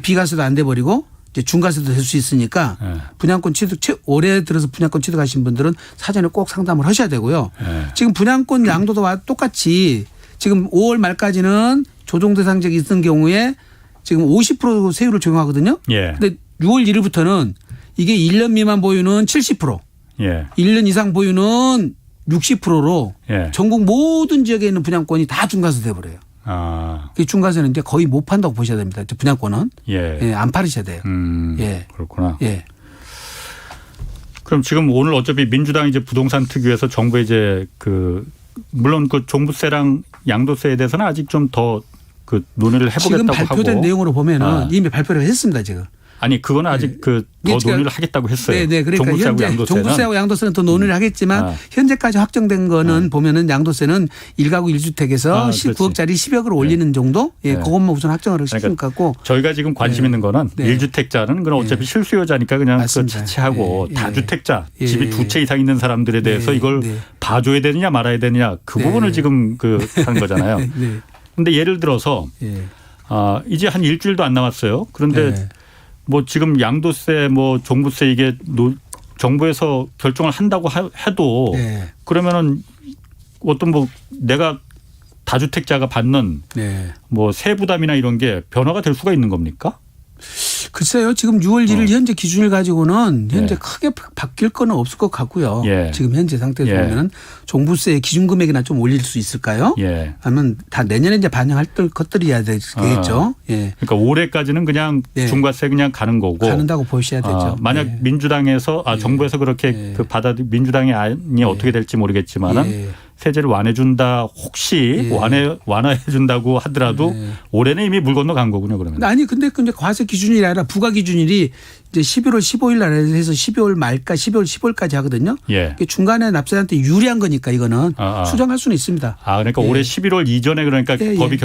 비과세도 안 돼버리고 이제 중과세도 될 수 있으니까 분양권 취득 올해 들어서 분양권 취득하신 분들은 사전에 꼭 상담을 하셔야 되고요. 지금 분양권 양도도 똑같이 지금 5월 말까지는 조정 대상 지역이 있는 경우에 지금 50% 세율을 적용하거든요. 근데 6월 1일부터는 이게 1년 미만 보유는 70%, 1년 이상 보유는 60%로 전국 모든 지역에 있는 분양권이 다 중과세 돼버려요. 그 중과세는 이제 거의 못 판다고 보셔야 됩니다. 분양권은 안 팔으셔야 돼요. 그렇구나. 그럼 지금 오늘 어차피 민주당 이제 부동산 특위에서 정부 이제 물론 그 종부세랑 양도세에 대해서는 아직 좀 더 그 논의를 해보겠다고 지금 하고 발표된 내용으로 보면은 이미 발표를 했습니다 지금. 아니 그거는 아직 더 논의를 하겠다고 했어요. 그러니까 종부세하고 현재 양도세는. 종부세하고 양도세는 더 논의를 하겠지만 현재까지 확정된 거는 보면은 양도세는 1가구 1주택에서 19억짜리 10억을 올리는 정도? 그것만 우선 확정을 시킨 것 같고. 저희가 지금 관심 있는 거는 1주택자는 그럼 어차피 실수요자니까 그냥 그 차치하고 다주택자 집이 두 채 이상 있는 사람들에 대해서 이걸 봐줘야 되느냐 말아야 되느냐 그 부분을 지금 하는 거잖아요. 그런데 예를 들어서 이제 한 일주일도 안 남았어요. 그런데 뭐 지금 양도세 뭐 종부세 이게 정부에서 결정을 한다고 해도 그러면은 어떤 뭐 내가 다주택자가 받는 뭐 세부담이나 이런 게 변화가 될 수가 있는 겁니까? 글쎄요. 지금 6월 1일 현재 기준을 가지고는 현재 크게 바뀔 건 없을 것 같고요. 지금 현재 상태에서 보면 종부세 기준 금액이나 좀 올릴 수 있을까요? 아니면 다 내년에 이제 반영할 것들이야 되겠죠. 그러니까 올해까지는 그냥 중과세 그냥 가는 거고. 가는다고 보셔야 되죠. 만약 민주당에서 정부에서 그렇게 민주당의 안이 어떻게 될지 모르겠지만은 세제를 완화해준다 혹시 완화해준다고 하더라도 올해는 이미 물 건너간 거군요. 그러면. 아니 근데 과세 기준이 아니라 부과 기준일이 이제 11월 15일 날 해서 12월 말까 12월 15일까지 하거든요. 중간에 납세자한테 유리한 거니까 이거는 수정할 수는 있습니다. 그러니까 올해 11월 이전에 그러니까 법이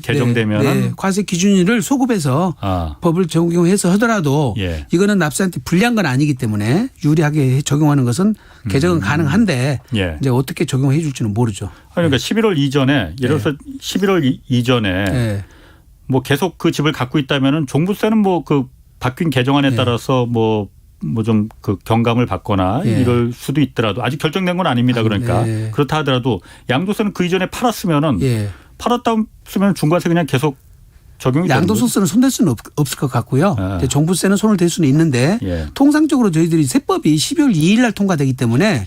개정되면 과세 기준일을 소급해서 법을 적용해서 하더라도 이거는 납세자한테 불리한 건 아니기 때문에 유리하게 적용하는 것은 개정은 가능한데 예. 이제 어떻게 적용해 줄지는 모르죠. 그러니까 11월 이전에 예를 들어서 11월 이전에 뭐 계속 그 집을 갖고 있다면은 종부세는 뭐 그 바뀐 개정안에 따라서 뭐 좀 그 경감을 받거나 이럴 수도 있더라도 아직 결정된 건 아닙니다. 그러니까 그렇다 하더라도 양도세는 그 이전에 팔았으면은 팔았다 쓰면 중과세 그냥 계속 적용이 되는 거죠. 양도소득세는 손댈 수는 없을 것 같고요. 종부세는 손을 댈 수는 있는데 통상적으로 저희들이 세법이 12월 2일 날 통과되기 때문에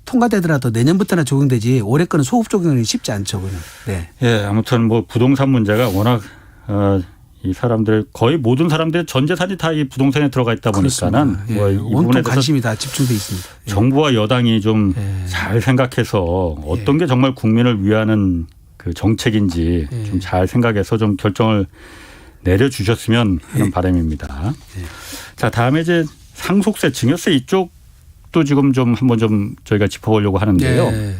통과되더라도 내년부터나 적용되지 올해 거는 소급 적용이 쉽지 않죠. 네. 예, 아무튼 뭐 부동산 문제가 워낙 이 사람들 거의 모든 사람들의 전 재산이 다 이 부동산에 들어가 있다 보니까는 뭐 이 부분에 대해서 관심이 다 집중돼 있습니다. 정부와 여당이 좀 잘 생각해서 어떤 게 정말 국민을 위하는 그 정책인지 좀 잘 생각해서 좀 결정을 내려주셨으면 하는 바람입니다. 자, 다음에 이제 상속세, 증여세 이쪽도 지금 좀 한번 좀 저희가 짚어보려고 하는데요.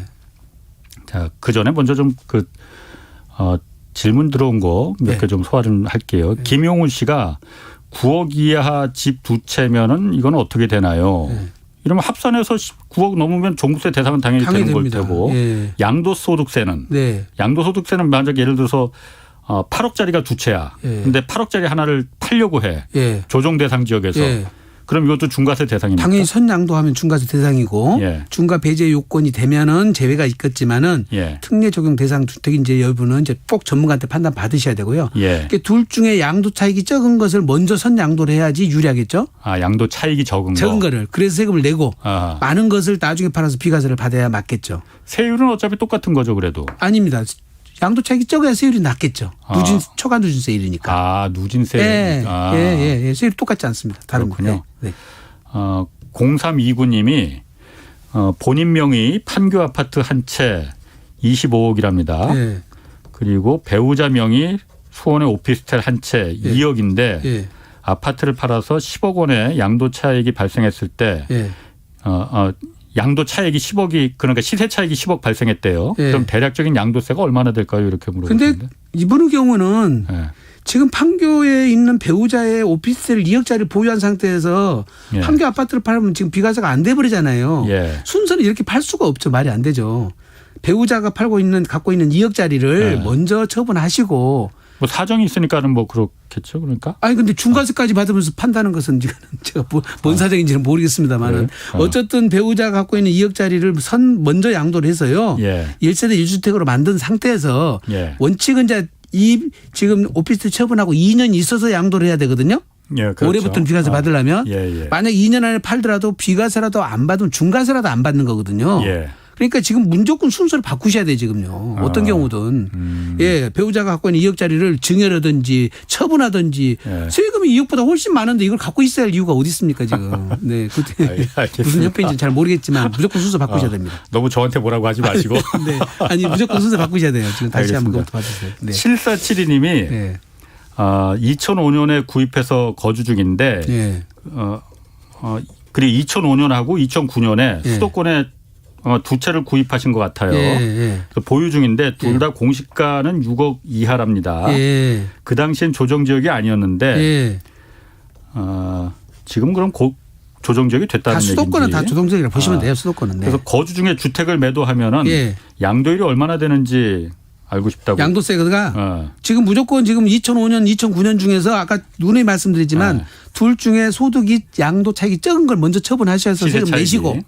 자, 그 전에 먼저 좀 질문 들어온 거 몇 개 좀 소화 좀 할게요. 김용훈 씨가 9억 이하 집 두 채면은 이건 어떻게 되나요? 이러면 합산해서 9억 넘으면 종부세 대상은 당연히 되는 걸 테고 양도소득세는 양도소득세는 만약 예를 들어서 8억짜리가 두 채야. 근데 8억짜리 하나를 팔려고 해. 조정 대상 지역에서. 그럼 이것도 중과세 대상입니까? 당연히 선양도하면 중과세 대상이고 중과 배제 요건이 되면은 제외가 있겠지만은 특례 적용 대상 주택인지 여부는 이제 꼭 전문가한테 판단 받으셔야 되고요. 그러니까 둘 중에 양도 차익이 적은 것을 먼저 선양도를 해야지 유리하겠죠. 아, 양도 차익이 적은 거를 그래서 세금을 내고 많은 것을 나중에 팔아서 비과세를 받아야 맞겠죠. 세율은 어차피 똑같은 거죠, 그래도. 아닙니다. 양도 차익이 적어야 세율이 낮겠죠. 초과 누진세율이니까. 아, 누진세. 세율이 똑같지 않습니다. 다른군요. 0329님이 본인 명의 판교 아파트 한 채 25억이랍니다. 그리고 배우자 명의 수원의 오피스텔 한 채 2억인데 아파트를 팔아서 10억 원의 양도 차익이 발생했을 때 양도 차익이 10억이 그러니까 시세 차익이 10억 발생했대요. 그럼 대략적인 양도세가 얼마나 될까요? 이렇게 물어보는데. 그런데 이번 경우는 지금 판교에 있는 배우자의 오피스텔 2억짜리 보유한 상태에서 판교 아파트를 팔면 지금 비과세가 안 돼버리잖아요. 순서는 이렇게 팔 수가 없죠. 말이 안 되죠. 배우자가 갖고 있는 2억짜리를 먼저 처분하시고. 뭐 사정이 있으니까는 뭐 그렇겠죠. 그러니까. 아니 근데 중과세까지 받으면서 판다는 것은 제가 뭔 사정인지는 모르겠습니다만은 어쨌든 배우자가 갖고 있는 2억짜리를 먼저 양도를 해서요. 1세대 1주택으로 만든 상태에서 원칙은 이제 지금 오피스텔 처분하고 2년 있어서 양도를 해야 되거든요. 그렇죠. 올해부터는 비과세 받으려면 만약 2년 안에 팔더라도 비과세라도 안 받으면 중과세라도 안 받는 거거든요. 그러니까 지금 무조건 순서를 바꾸셔야 돼요, 지금요. 어떤 경우든. 배우자가 갖고 있는 2억짜리를 증여라든지 처분하든지 세금이 2억보다 훨씬 많은데 이걸 갖고 있어야 할 이유가 어디 있습니까, 지금. 네. 무슨 협회인지는 잘 모르겠지만 무조건 순서 바꾸셔야 됩니다. 너무 저한테 뭐라고 하지 마시고. 아니, 무조건 순서 바꾸셔야 돼요. 지금 다시 한번 그것도 봐주세요. 7472님이 2005년에 구입해서 거주 중인데 그리고 2005년하고 2009년에 수도권에 두 채를 구입하신 것 같아요. 보유 중인데 둘 다 공시가는 6억 이하랍니다. 그 당시엔 조정지역이 아니었는데 지금 그럼 조정지역이 됐다는 얘기인지. 수도권은 다 조정지역이라 보시면 돼요. 수도권은. 그래서 거주 중에 주택을 매도하면은 양도율이 얼마나 되는지 알고 싶다고. 양도세가 지금 무조건 지금 2005년, 2009년 중에서 아까 누누이 말씀드리지만 둘 중에 소득이 양도 차익이 적은 걸 먼저 처분하셔서 세금 내시고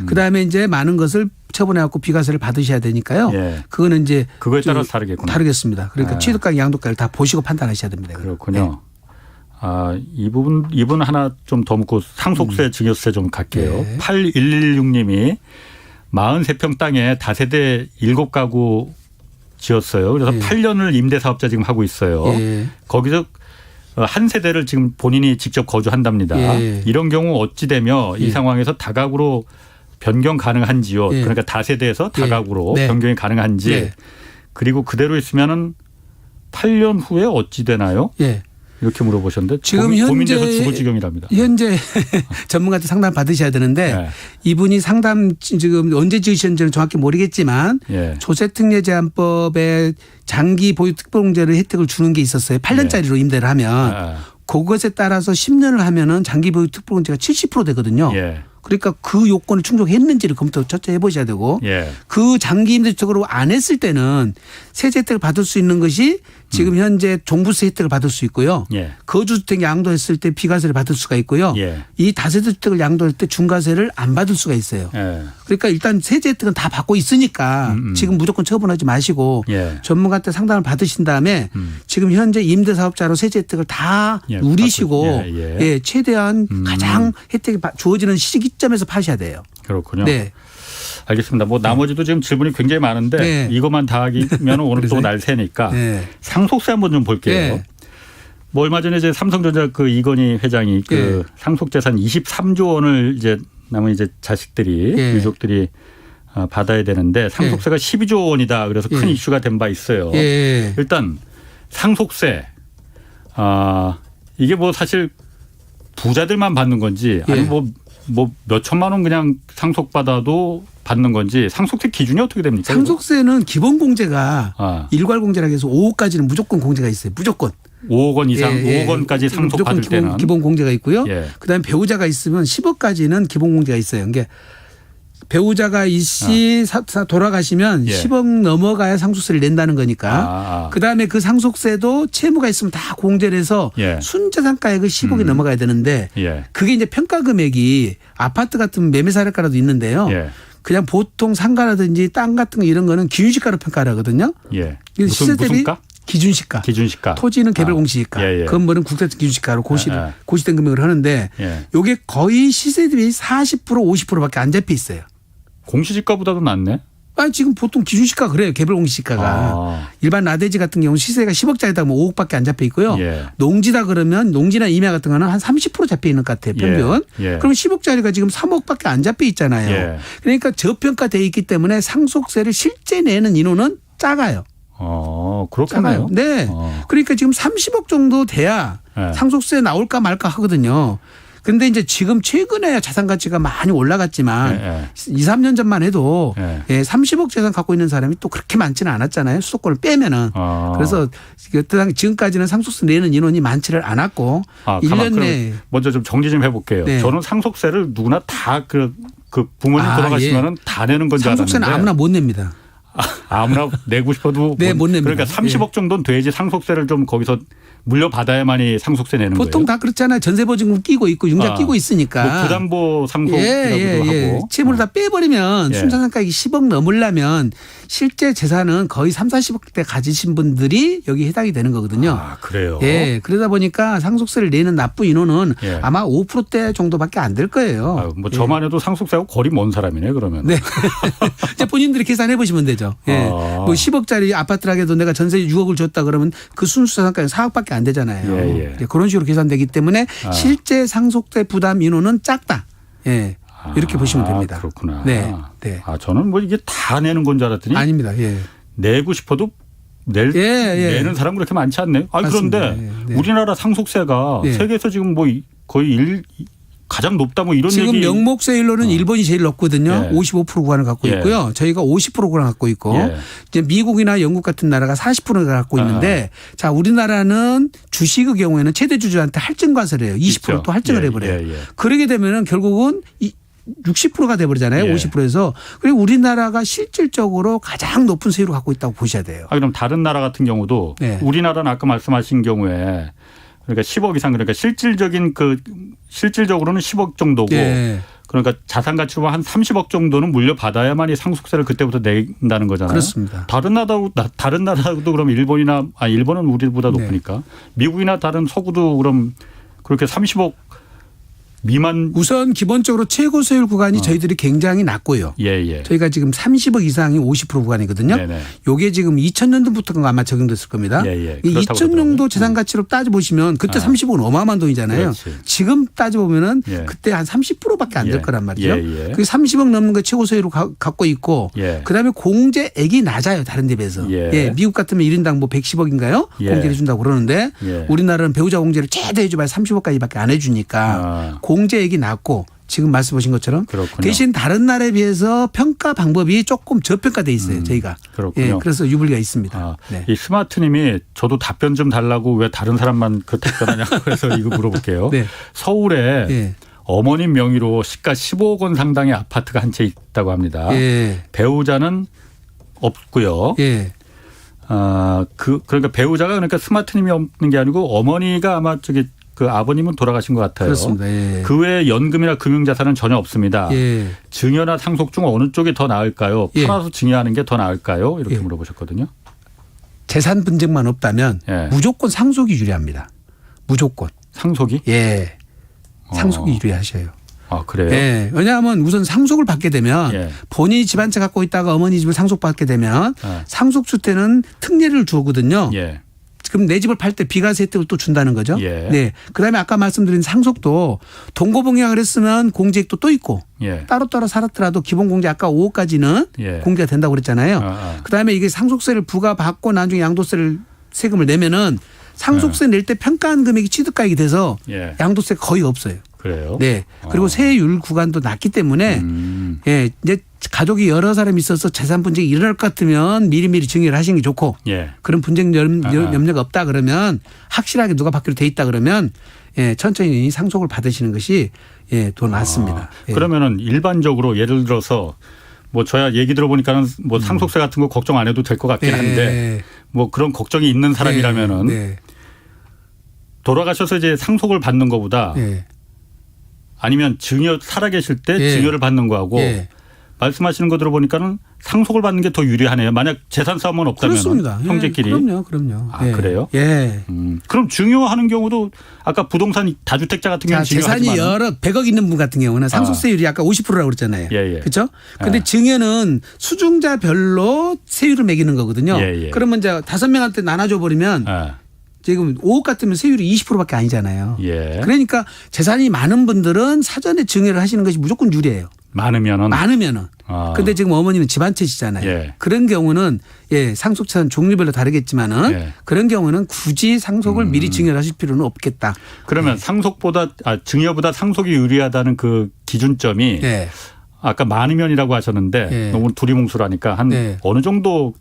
그다음에 이제 많은 것을 처분해갖고 비과세를 받으셔야 되니까요. 그거는 이제 그거에 따라서 다르겠구나. 다르겠습니다. 그러니까 취득가, 양도가를 다 보시고 판단하셔야 됩니다. 그렇군요. 이 부분 하나 좀 더 묻고 상속세, 증여세 좀 갈게요. 8116님이 43평 땅에 다세대 7가구 지었어요. 그래서 8년을 임대사업자 지금 하고 있어요. 거기서 한 세대를 지금 본인이 직접 거주한답니다. 이런 경우 어찌 되며 이 상황에서 다가구로 변경 가능한지요. 그러니까 다세대에서 다가구로 변경이 가능한지. 그리고 그대로 있으면은 8년 후에 어찌 되나요? 이렇게 물어보셨는데 지금 고민돼서 죽을 지경이랍니다. 현재 전문가한테 상담 받으셔야 되는데 이분이 상담 지금 언제 지으셨는지는 정확히 모르겠지만 조세특례제한법에 장기 보유 특별공제를 혜택을 주는 게 있었어요. 8년짜리로 임대를 하면 그것에 따라서 10년을 하면은 장기 보유 특별공제가 70% 되거든요. 그러니까 그 요건을 충족했는지를 검토 첫째 해보셔야 되고 그 장기 임대주택으로 안 했을 때는 세제 혜택을 받을 수 있는 것이 지금 현재 종부세 혜택을 받을 수 있고요. 거주주택 양도했을 때 비과세를 받을 수가 있고요. 이 다세대 주택을 양도할 때 중과세를 안 받을 수가 있어요. 그러니까 일단 세제 혜택은 다 받고 있으니까 지금 무조건 처분하지 마시고 전문가한테 상담을 받으신 다음에 지금 현재 임대사업자로 세제 혜택을 다 누리시고 최대한 가장 혜택이 주어지는 시점에서 파셔야 돼요. 그렇군요. 네. 알겠습니다. 뭐 나머지도 지금 질문이 굉장히 많은데 이것만 다 하면 오늘 또 날 새니까 상속세 한번 좀 볼게요. 뭐 얼마 전에 이제 삼성전자 그 이건희 회장이 그 상속재산 23조 원을 이제 남은 이제 자식들이 유족들이 받아야 되는데 상속세가 12조 원이다. 그래서 큰 이슈가 된 바 있어요. 일단 상속세 이게 뭐 사실 부자들만 받는 건지 아니면 뭐 몇 천만 원 그냥 상속받아도 받는 건지 상속세 기준이 어떻게 됩니까? 상속세는 기본 공제가 일괄 공제라고 해서 5억까지는 무조건 공제가 있어요. 무조건. 5억 원 이상 5억 원까지 상속받을 때는. 기본 공제가 있고요. 그다음에 배우자가 있으면 10억까지는 기본 공제가 있어요. 그러니까 배우자가 이씨 돌아가시면 10억 넘어가야 상속세를 낸다는 거니까. 그다음에 그 상속세도 채무가 있으면 다 공제를 해서 순자산가액을 10억이 넘어가야 되는데 그게 이제 평가 금액이 아파트 같은 매매사례가라도 있는데요. 그냥 보통 상가라든지 땅 같은 거 이런 거는 기준시가로 평가를 하거든요. 시세 대비 기준시가. 토지는 개별 공시지가. 건물은 국세청 기준시가로 고시된 금액을 하는데 이게 거의 시세 대비 40% 50%밖에 안 잡혀 있어요. 공시지가보다도 낫네. 지금 보통 기준시가 그래요. 개별 공시지가가. 일반 나대지 같은 경우는 시세가 10억짜리다 뭐 5억밖에 안 잡혀 있고요. 농지다 그러면 농지나 임야 같은 거는 한 30% 잡혀 있는 것 같아요. 평균. 그럼 10억짜리가 지금 3억밖에 안 잡혀 있잖아요. 그러니까 저평가되어 있기 때문에 상속세를 실제 내는 인원은 작아요. 그렇군요. 네. 그러니까 지금 30억 정도 돼야 상속세 나올까 말까 하거든요. 근데 이제 지금 최근에 자산 가치가 많이 올라갔지만 2, 3년 전만 해도 30억 재산 갖고 있는 사람이 또 그렇게 많지는 않았잖아요. 수도권을 빼면은. 그래서 지금까지는 상속세 내는 인원이 많지를 않았고 1년 내에. 먼저 좀 정리 좀 해볼게요. 저는 상속세를 누구나 다 그 부모님 돌아가시면은 다 내는 건 줄 알았는데. 상속세는 아무나 못 냅니다. 아무나 내고 싶어도 못 냅니다. 그러니까 30억 정도는 돼야지 상속세를 좀 거기서 물려받아야만이 상속세 내는 거예요. 보통 다 그렇잖아요. 전세보증금 끼고 있고 융자 끼고 있으니까. 뭐 부담보 상속이라고도 하고. 채무를 다 빼버리면 순자산가액이 10억 넘으려면 실제 재산은 거의 3, 40억대 가지신 분들이 여기 해당이 되는 거거든요. 그래요? 그러다 보니까 상속세를 내는 납부 인원은 아마 5%대 정도밖에 안 될 거예요. 뭐 저만 해도 상속세하고 거리 먼 사람이네 그러면. 네. 이제 본인들이 계산해 보시면 되죠. 뭐 10억짜리 아파트를 해도 내가 전세 6억을 줬다 그러면 그 순수자산가액 4억밖에 안 되잖아요. 그런 식으로 계산되기 때문에 실제 상속세 부담 인원은 작다. 이렇게 보시면 됩니다. 그렇구나. 네. 저는 뭐 이게 다 내는 건 줄 알았더니 아닙니다. 내고 싶어도 내는 사람 그렇게 많지 않네요. 그런데 우리나라 상속세가 세계에서 지금 뭐 거의 가장 높다 뭐 이런 지금 얘기. 명목세율로는 일본이 제일 높거든요. 55% 구간을 갖고 있고요. 저희가 50% 구간을 갖고 있고 이제 미국이나 영국 같은 나라가 40%를 갖고 있는데 자 우리나라는 주식의 경우에는 최대 주주한테 할증과세를 해요. 20% 또 할증을 해버려요. 그러게 되면은 결국은 60%가 돼버리잖아요. 50%에서. 그리고 우리나라가 실질적으로 가장 높은 세율을 갖고 있다고 보셔야 돼요. 그럼 다른 나라 같은 경우도 우리나라는 아까 말씀하신 경우에 그러니까 10억 이상 그러니까 실질적으로는 10억 정도고 그러니까 자산 가치로 한 30억 정도는 물려받아야만이 상속세를 그때부터 낸다는 거잖아요. 그렇습니다. 다른 나라도 그럼 일본은 우리보다 높으니까 미국이나 다른 서구도 그럼 그렇게 30억 미만. 우선 기본적으로 최고 세율 구간이 저희들이 굉장히 낮고요. 저희가 지금 30억 이상이 50% 구간이거든요. 이게 지금 2000년도부터가 아마 적용됐을 겁니다. 2000년도 재산 가치로 따져보시면 그때 30억은 어마어마한 돈이잖아요. 지금 따져보면은 그때 한 30%밖에 안 될 거란 말이죠. 그 30억 넘는 거 최고 세율로 갖고 있고 그다음에 공제액이 낮아요. 다른 데 비해서. 미국 같으면 1인당 뭐 110억인가요? 공제를 준다고 그러는데 우리나라는 배우자 공제를 최대 해줘봐야 30억까지밖에 안 해주니까 공제액이 낮고 지금 말씀하신 것처럼 대신 다른 나라에 비해서 평가 방법이 조금 저평가돼 있어요. 저희가. 그렇군요. 그래서 유불리가 있습니다. 이 스마트님이 저도 답변 좀 달라고 왜 다른 사람만 그 답변하냐고 해서 이거 물어볼게요. 서울에 어머님 명의로 시가 15억 원 상당의 아파트가 한 채 있다고 합니다. 예. 배우자는 없고요. 예. 그러니까 배우자가 그러니까 스마트님이 없는 게 아니고 어머니가 아마 그 아버님은 돌아가신 것 같아요. 그렇습니다. 예. 그 외에 연금이나 금융자산은 전혀 없습니다. 예. 증여나 상속 중 어느 쪽이 더 나을까요? 예. 팔아서 증여하는 게 더 나을까요? 이렇게 예. 물어보셨거든요. 재산 분쟁만 없다면 예. 무조건 상속이 유리합니다. 무조건. 상속이? 예. 상속이 유리하셔요. 아, 그래요? 예. 왜냐하면 우선 상속을 받게 되면 예. 본인이 집 한 채 갖고 있다가 어머니 집을 상속받게 되면 예. 상속주 때는 특례를 주거든요. 예. 그럼 내 집을 팔 때 비과세 혜택을 또 준다는 거죠. 예. 네. 그다음에 아까 말씀드린 상속도 동거봉양을 했으면 공제액도 또 있고 예. 따로따로 살았더라도 기본공제 아까 5억까지는 예. 공제가 된다고 그랬잖아요. 그다음에 이게 상속세를 부과받고 나중에 양도세를 세금을 내면은 상속세 낼 때 평가한 금액이 취득가액이 돼서 예. 양도세 거의 없어요. 그래요? 네. 그리고 세율 구간도 낮기 때문에 예, 이제 가족이 여러 사람이 있어서 재산 분쟁이 일어날 것 같으면 미리미리 증여를 하시는 게 좋고 예. 그런 분쟁 염려가 없다 그러면 확실하게 누가 받기로 돼 있다 그러면 예, 천천히 상속을 받으시는 것이 예, 더 낫습니다. 예. 그러면은 일반적으로 예를 들어서 뭐 저야 얘기 들어보니까는 뭐 상속세 같은 거 걱정 안 해도 될 것 같긴 한데 뭐 그런 걱정이 있는 사람이라면은 네. 돌아가셔서 이제 상속을 받는 것보다 네. 아니면 증여 살아계실 때 예. 증여를 받는 거하고 예. 말씀하시는 거 들어보니까는 상속을 받는 게 더 유리하네요. 만약 재산 싸움은 없다면 그렇습니다. 형제끼리. 예, 그럼요. 아, 그래요? 예. 그럼 증여하는 경우도 아까 부동산 다주택자 같은 경우는 재산이 증여하지만 여러 100억 있는 분 같은 경우는 상속세율이 아까 50%라고 그랬잖아요. 예, 예. 그렇죠? 근데 예. 증여는 수중자별로 세율을 매기는 거거든요. 예, 예. 그러면 이제 5명한테 나눠줘 버리면 지금 5억 같으면 세율이 20%밖에 아니잖아요. 예. 그러니까 재산이 많은 분들은 사전에 증여를 하시는 것이 무조건 유리해요. 많으면은. 근데 지금 어머니는 집 한 채시잖아요. 예. 그런 경우는 예, 상속재산 종류별로 다르겠지만은 예. 그런 경우는 굳이 상속을 미리 증여를 하실 필요는 없겠다. 그러면 증여보다 상속이 유리하다는 그 기준점이 예. 아까 많으면이라고 하셨는데 예. 너무 두리뭉술하니까 한 예. 어느 정도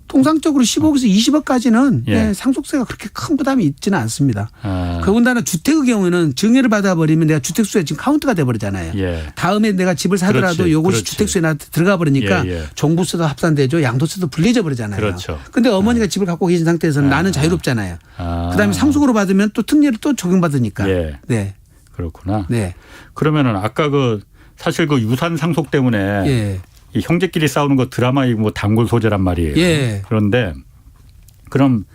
통상적으로 15억에서 20억까지는 예. 예, 상속세가 그렇게 큰 부담이 있지는 않습니다. 아. 더군다나 주택의 경우에는 증여를 받아버리면 내가 주택수에 지금 카운트가 돼버리잖아요. 예. 다음에 내가 집을 사더라도 그렇지, 이것이 그렇지. 주택수에 들어가 버리니까 예, 예. 종부세도 합산되죠. 양도세도 분리져 버리잖아요. 그렇죠. 그런데 어머니가 집을 갖고 계신 상태에서는 나는 자유롭잖아요. 그다음에 상속으로 받으면 또 특례를 또 적용받으니까. 예. 네. 그렇구나. 네. 그러면은 아까 사실 그 유산 상속 때문에 예. 이 형제끼리 싸우는 거 드라마의 뭐 단골 소재란 말이에요. 예. 그런데 그럼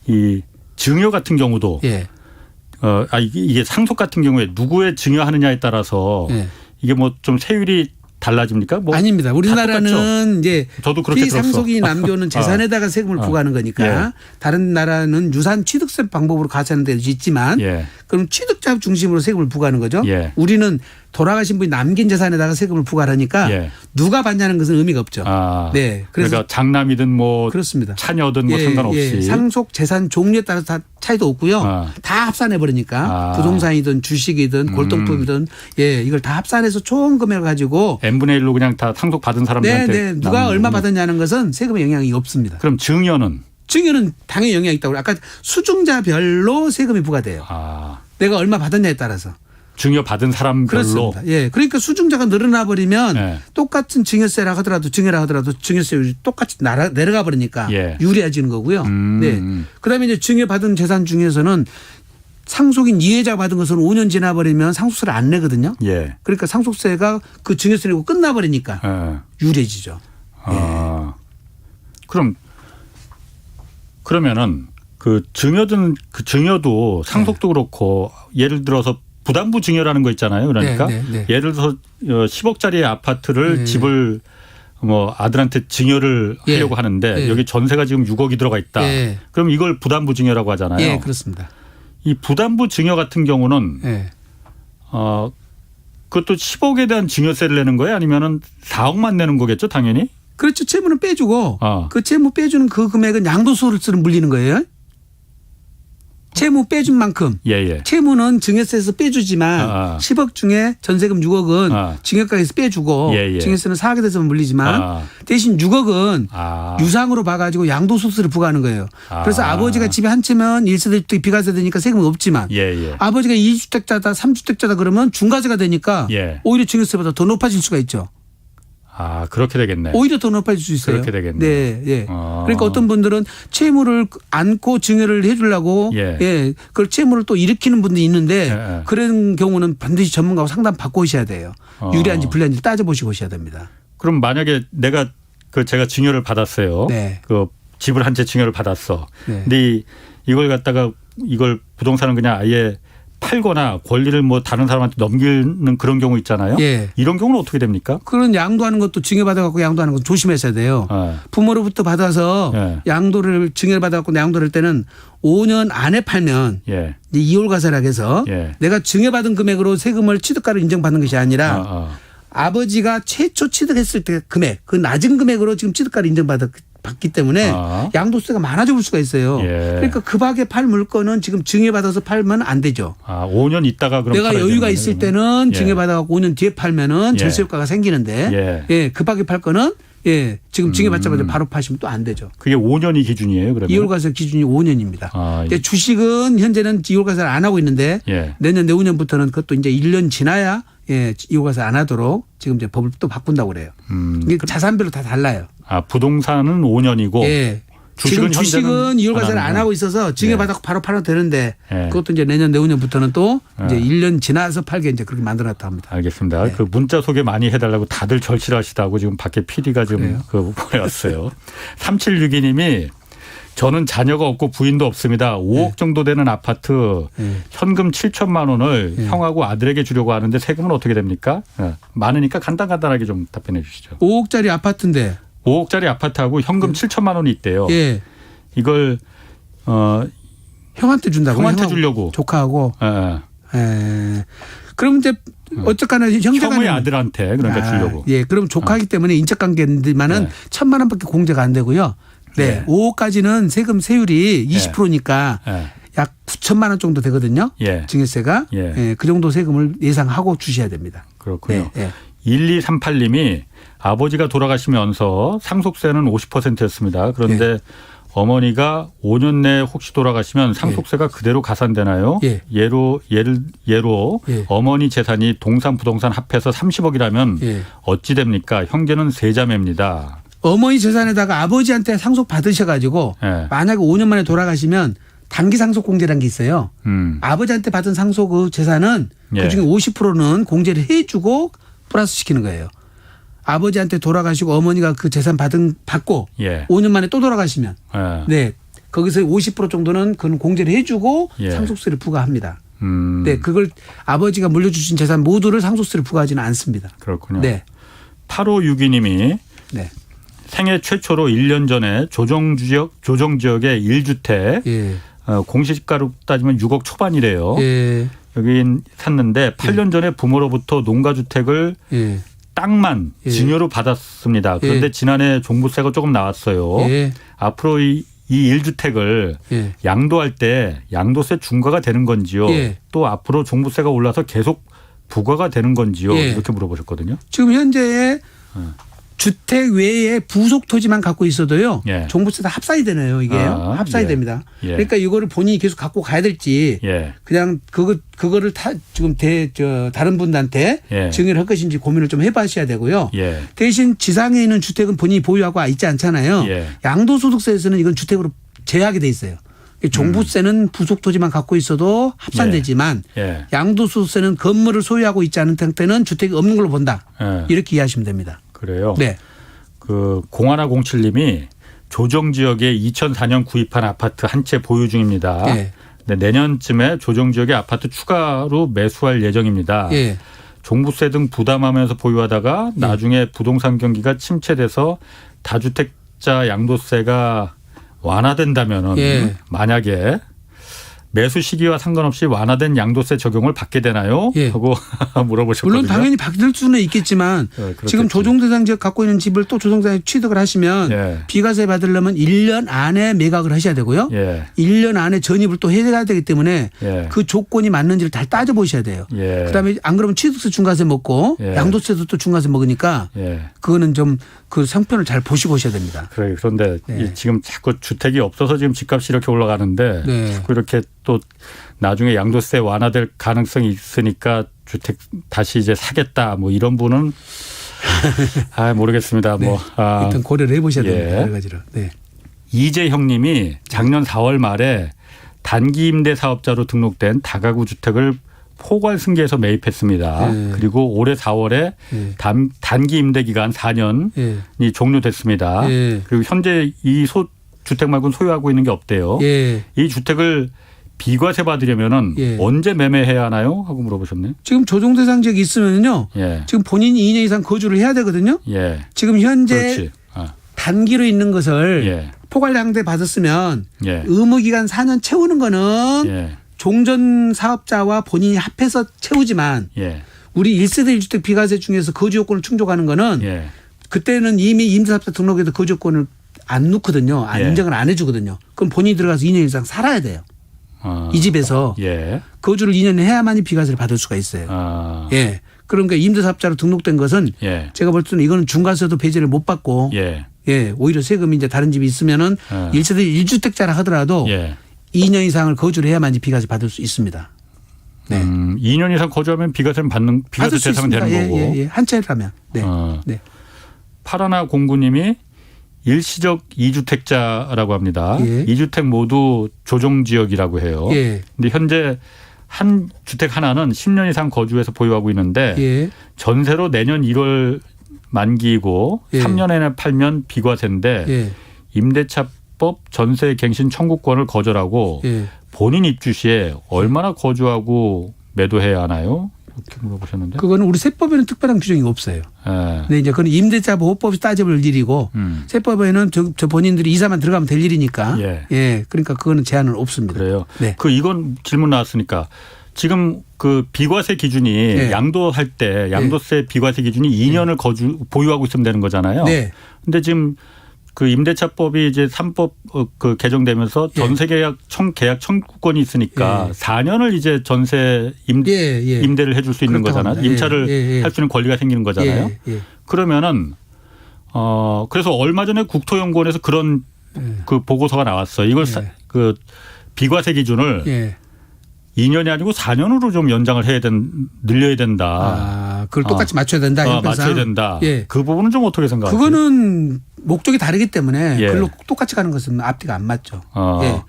이 증여 같은 경우도 예. 이게 상속 같은 경우에 누구의 증여하느냐에 따라서 예. 이게 뭐 좀 세율이 달라집니까? 뭐 아닙니다. 우리나라는 이제 저도 그렇게 피상속이 남겨오는 재산에다가 세금을 부과하는 거니까 예. 다른 나라는 유산 취득세 방법으로 가하는 데도 있지만 예. 그럼 취득자 중심으로 세금을 부과하는 거죠. 예. 우리는 돌아가신 분이 남긴 재산에다가 세금을 부과하니까 예. 누가 받냐는 것은 의미가 없죠. 네. 그래서 그러니까 장남이든 뭐 그렇습니다. 차녀든 뭐 상관없이 예. 상속 재산 종류에 따라서 다 차이도 없고요. 다 합산해 버리니까 부동산이든 주식이든 골동품이든 예, 이걸 다 합산해서 총 금액을 가지고 n분의 1로 그냥 다 상속 받은 사람들한테 네, 누가 얼마 받았냐는 것은 세금에 영향이 없습니다. 그럼 증여는 당연히 영향이 있다고. 아까 수중자별로 세금이 부과돼요. 내가 얼마 받았냐에 따라서. 증여 받은 사람별로. 그렇습니다. 예. 그러니까 수중자가 늘어나 버리면 예. 똑같은 증여세라 하더라도 증여세율이 똑같이 내려가 버리니까 예. 유리해지는 거고요. 네. 그다음에 이제 증여받은 재산 중에서는 상속인 이해자가 받은 것은 5년 지나 버리면 상속세를 안 내거든요. 예. 그러니까 상속세가 그 증여세 내고 끝나 버리니까 유리해지죠. 예. 그러면은 그 증여도 상속도 그렇고 예를 들어서 부담부 증여라는 거 있잖아요. 그러니까 예를 들어서 10억짜리 아파트를 집을 뭐 아들한테 증여를 하려고 하는데 여기 전세가 지금 6억이 들어가 있다. 그럼 이걸 부담부 증여라고 하잖아요. 예, 그렇습니다. 이 부담부 증여 같은 경우는 그것도 10억에 대한 증여세를 내는 거예요? 아니면은 4억만 내는 거겠죠, 당연히? 그렇죠. 채무는 빼주고 그 채무 빼주는 그 금액은 양도소득세를 물리는 거예요. 채무 빼준 만큼 예. 채무는 증여세에서 빼주지만 10억 중에 전세금 6억은 증여가에서 빼주고 증여세는 4억에 대해서 물리지만 대신 6억은 유상으로 봐가지고 양도소득세를 부과하는 거예요. 그래서 아버지가 집에 한 채면 1세대 비과세되니까 세금은 없지만 아버지가 2주택자다 3주택자다 그러면 중과세가 되니까 오히려 증여세보다 더 높아질 수가 있죠. 그렇게 되겠네. 오히려 더 높아질 수 있어요. 그렇게 되겠네. 네, 예. 그러니까 어떤 분들은 채무를 안고 증여를 해주려고 그걸 채무를 또 일으키는 분들이 있는데 그런 경우는 반드시 전문가하고 상담 받고 오셔야 돼요. 유리한지 불리한지 따져보시고 오셔야 됩니다. 그럼 만약에 제가 증여를 받았어요. 그 집을 한 채 증여를 받았어. 근데 이걸 갖다가 이걸 부동산은 그냥 아예 팔거나 권리를 뭐 다른 사람한테 넘기는 그런 경우 있잖아요. 이런 경우는 어떻게 됩니까? 그런 양도하는 것도 증여받아 갖고 양도하는 건 조심하셔야 돼요. 부모로부터 받아서 양도를 증여를 받아 갖고 양도를 할 때는 5년 안에 팔면 이월과세라고 해서 내가 증여받은 금액으로 세금을 취득가로 인정받는 것이 아니라 아버지가 최초 취득했을 때 금액 그 낮은 금액으로 지금 취득가를 인정받기 때문에 양도세가 많아져 볼 수가 있어요. 그러니까 급하게 팔 물건은 지금 증여받아서 팔면 안 되죠. 5년 있다가 그럼 내가 여유가 있을 때는 증여받아갖고 5년 뒤에 팔면은 절세 효과가 생기는데 급하게 팔 거는 지금 증여받자마자 바로 파시면 또 안 되죠. 그게 5년이 기준이에요, 그러면? 이월과세 기준이 5년입니다. 주식은 현재는 이월과세를 안 하고 있는데 내년 내후년부터는 그것도 이제 1년 지나야 이월과세 안 하도록 지금 이제 법을 또 바꾼다고 그래요. 이게 자산별로 다 달라요. 부동산은 5년이고 주식은 이월과세를 안 하고 있어서 증여받아서 바로 팔아도 되는데 그것도 이제 내년 내후년부터는 또 이제 1년 지나서 팔게 이제 그렇게 만들어놨다 합니다. 알겠습니다. 그 문자 소개 많이 해달라고 다들 절실하시다고 지금 밖에 PD가 지금 보내왔어요. 3762님이 저는 자녀가 없고 부인도 없습니다. 5억 정도 되는 아파트 현금 7천만 원을 형하고 아들에게 주려고 하는데 세금은 어떻게 됩니까? 많으니까 간단하게 좀 답변해 주시죠. 5억짜리 아파트인데. 5억짜리 아파트하고 현금 7천만 원이 있대요. 이걸 형한테 준다고? 형한테 주려고. 조카하고. 그럼 이제 어쨌거나 형의 아들한테 그러니까 주려고. 그럼 조카이기 때문에 인적관계인데만은 1,000만 원밖에 공제가 안 되고요. 5억까지는 세금 세율이 20%니까 약 9천만 원 정도 되거든요. 증여세가. 그 정도 세금을 예상하고 주셔야 됩니다. 그렇군요. 1238님이 아버지가 돌아가시면서 상속세는 50%였습니다. 그런데 어머니가 5년 내에 혹시 돌아가시면 상속세가 그대로 가산되나요? 예로 어머니 재산이 동산 부동산 합해서 30억이라면 어찌 됩니까? 형제는 세 자매입니다. 어머니 재산에다가 아버지한테 상속 받으셔가지고 만약에 5년 만에 돌아가시면 단기 상속 공제라는 게 있어요. 아버지한테 받은 상속 그 재산은 그중에 50%는 공제를 해주고 플러스 시키는 거예요. 아버지한테 돌아가시고 어머니가 그 재산 받고 5년 만에 또 돌아가시면 거기서 50% 정도는 그건 공제를 해주고 상속세를 부과합니다. 그걸 아버지가 물려주신 재산 모두를 상속세를 부과하지는 않습니다. 그렇군요. 8562님이 생애 최초로 1년 전에 조정지역의 1주택 공시지가로 따지면 6억 초반이래요. 여기 샀는데 8년 전에 부모로부터 농가주택을 땅만 증여로 받았습니다. 그런데 지난해 종부세가 조금 나왔어요. 앞으로 이 1주택을 양도할 때 양도세 중과가 되는 건지요. 또 앞으로 종부세가 올라서 계속 부과가 되는 건지요. 이렇게 물어보셨거든요. 지금 현재의 주택 외에 부속 토지만 갖고 있어도요. 종부세 다 합산이 되네요. 이게 합산이 됩니다. 그러니까 이거를 본인이 계속 갖고 가야 될지 그냥 그거를 지금 다른 분한테 증여를 할 것인지 고민을 좀 해봐셔야 되고요. 대신 지상에 있는 주택은 본인이 보유하고 있지 않잖아요. 양도소득세에서는 이건 주택으로 제외하게 돼 있어요. 종부세는 부속 토지만 갖고 있어도 합산되지만 양도소득세는 건물을 소유하고 있지 않은 상태는 주택이 없는 걸로 본다. 이렇게 이해하시면 됩니다. 그래요? 그 0107님이 조정지역에 2004년 구입한 아파트 한 채 보유 중입니다. 내년쯤에 조정지역에 아파트 추가로 매수할 예정입니다. 종부세 등 부담하면서 보유하다가 나중에 부동산 경기가 침체돼서 다주택자 양도세가 완화된다면 만약에 매수 시기와 상관없이 완화된 양도세 적용을 받게 되나요? 예. 하고 물어보셨거든요. 물론 당연히 받을 수는 있겠지만 지금 조정대상 지역 갖고 있는 집을 또 조정대상에 취득을 하시면 예. 비과세 받으려면 1년 안에 매각을 하셔야 되고요. 예. 1년 안에 전입을 또 해야 되기 때문에 예. 그 조건이 맞는지를 잘 따져보셔야 돼요. 예. 그다음에 안 그러면 취득세 중과세 먹고 예. 양도세도 또 중과세 먹으니까 예. 그거는 좀 그 상편을 잘 보시고 오셔야 됩니다. 그런데 네. 지금 자꾸 주택이 없어서 지금 집값이 이렇게 올라가는데 네. 자꾸 이렇게 또 나중에 양도세 완화될 가능성이 있으니까 주택 다시 이제 사겠다 뭐 이런 분은 모르겠습니다. 네. 뭐 일단 고려를 해보셔야 예. 됩니다. 여러 가지로. 네. 이재형님이 작년 4월 말에 단기 임대 사업자로 등록된 다가구 주택을 포괄 승계해서 매입했습니다. 예. 그리고 올해 4월에 예. 단기 임대 기간 4년이 예. 종료됐습니다. 예. 그리고 현재 이 주택 말고는 소유하고 있는 게 없대요. 예. 이 주택을 비과세 받으려면은 예. 언제 매매해야 하나요? 하고 물어보셨네요. 지금 조정대상 지역이 있으면요. 예. 지금 본인이 2년 이상 거주를 해야 되거든요. 예. 지금 현재 그렇지. 단기로 있는 것을 예. 포괄양대 받았으면 예. 의무기간 4년 채우는 거는 예. 종전 사업자와 본인이 합해서 채우지만 예. 우리 1세대 1주택 비과세 중에서 거주 요건을 충족하는 거는 예. 그때는 이미 임대사업자 등록에도 거주 요건을 안 넣거든요. 예. 인정을 안 해주거든요. 그럼 본인이 들어가서 2년 이상 살아야 돼요. 이 집에서 예. 거주를 2년 해야만이 비과세를 받을 수가 있어요. 예. 그러니까 임대사업자로 등록된 것은 예. 제가 볼 때는 이거는 중과세도 배제를 못 받고 예. 예, 오히려 세금이 이제 다른 집이 있으면은 1세대 1주택자라 하더라도 예. 2년 이상을 거주를 해야만이 비과세 받을 수 있습니다. 네. 2년 이상 거주하면 비과세 받을 수 대상은 되는 있습니다. 거고. 예, 예, 예. 한 채라면. 네. 네. 파라나 공구님이 일시적 2주택자라고 합니다. 예. 2주택 모두 조정지역이라고 해요. 예. 근데 현재 한 주택 하나는 10년 이상 거주해서 보유하고 있는데 예. 전세로 내년 1월 만기이고 예. 3년에나 팔면 비과세인데 예. 임대차법 전세 갱신 청구권을 거절하고 예. 본인 입주 시에 얼마나 거주하고 매도해야 하나요? 이렇게 물어보셨는데. 그거는 우리 세법에는 특별한 규정이 없어요. 예. 근데 이제 그건 임대차 보호법이 따져볼 일이고 세법에는 저 본인들이 이사만 들어가면 될 일이니까. 예. 예. 그러니까 그거는 제한은 없습니다. 그래요. 네. 이건 질문 나왔으니까 지금 그 비과세 기준이 네. 양도할 때 양도세 비과세 기준이 2년을 보유하고 있으면 되는 거잖아요. 네. 근데 지금 그 임대차법이 이제 3법 그 개정되면서 전세 계약 청구권이 있으니까 예. 4년을 이제 전세 임대를 해줄 수 있는 그렇다고 거잖아요. 합니다. 임차를 할 수 있는 권리가 생기는 거잖아요. 그러면은 그래서 얼마 전에 국토연구원에서 그런 그 보고서가 나왔어요. 이걸 그 비과세 기준을 2년이 아니고 4년으로 좀 연장을 늘려야 된다. 그걸 똑같이 맞춰야 된다. 맞춰야 된다. 예. 그 부분은 좀 어떻게 생각하세요? 그거는 목적이 다르기 때문에 예. 그걸로 똑같이 가는 것은 앞뒤가 안 맞죠. 예.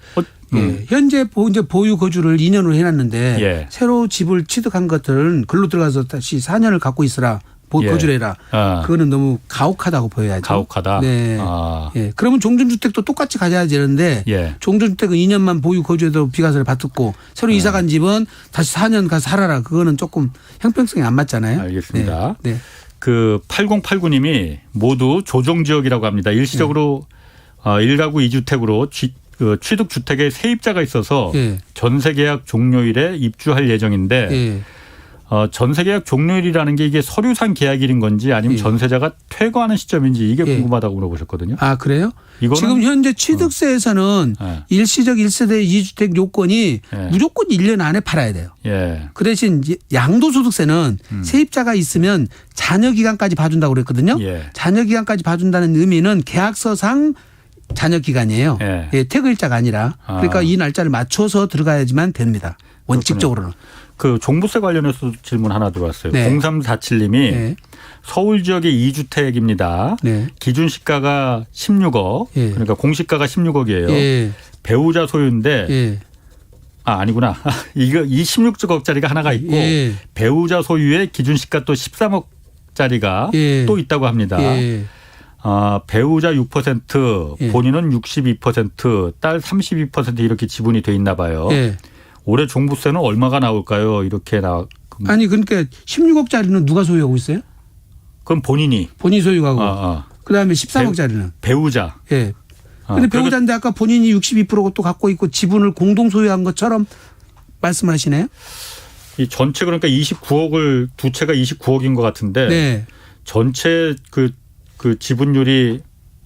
예. 현재 이제 보유 거주를 2년으로 해놨는데 예. 새로 집을 취득한 것들은 글로 들어가서 다시 4년을 갖고 있으라. 거주를 해라. 그거는 너무 가혹하다고 보여야죠. 가혹하다. 네. 예. 그러면 종전주택도 똑같이 가져야 되는데 예. 종전주택은 2년만 보유 거주해도 비과세를 받고 새로 이사간 집은 다시 4년 가서 살아라. 그거는 조금 형평성이 안 맞잖아요. 알겠습니다. 네. 그 8089님이 모두 조정지역이라고 합니다. 일시적으로 1가구 2주택으로 취득주택에 세입자가 있어서 전세계약 종료일에 입주할 예정인데 전세계약 종료일이라는 게 이게 서류상 계약일인 건지 아니면 전세자가 퇴거하는 시점인지 이게 궁금하다고 물어보셨거든요. 아, 그래요? 이거는 지금 현재 취득세에서는 일시적 1세대 2주택 요건이 무조건 1년 안에 팔아야 돼요. 그 대신 양도소득세는 세입자가 있으면 자녀기간까지 봐준다고 그랬거든요. 자녀기간까지 봐준다는 의미는 계약서상 자녀기간이에요. 퇴거일자가 아니라. 그러니까 이 날짜를 맞춰서 들어가야지만 됩니다. 원칙적으로는. 그 종부세 관련해서 질문 하나 들어왔어요. 네. 0347님이 서울 지역의 2주택입니다. 기준 시가가 16억. 그러니까 공시가가 16억이에요. 배우자 소유인데 아니구나. 이 16억짜리가 하나가 있고 배우자 소유의 기준 시가 또 13억짜리가 또 있다고 합니다. 배우자 6%, 본인은 62%, 딸 32% 이렇게 지분이 돼 있나 봐요. 올해 종부세는 얼마가 나올까요? 이렇게 아니 그러니까 16억짜리는 누가 소유하고 있어요? 그럼 본인이 소유하고. 그다음에 13억짜리는 배우자. 그런데 배우자인데 아까 본인이 62%고 또 갖고 있고 지분을 공동 소유한 것처럼 말씀하시네요. 이 전체 그러니까 29억을 두 채가 29억인 것 같은데 네. 전체 그 지분율이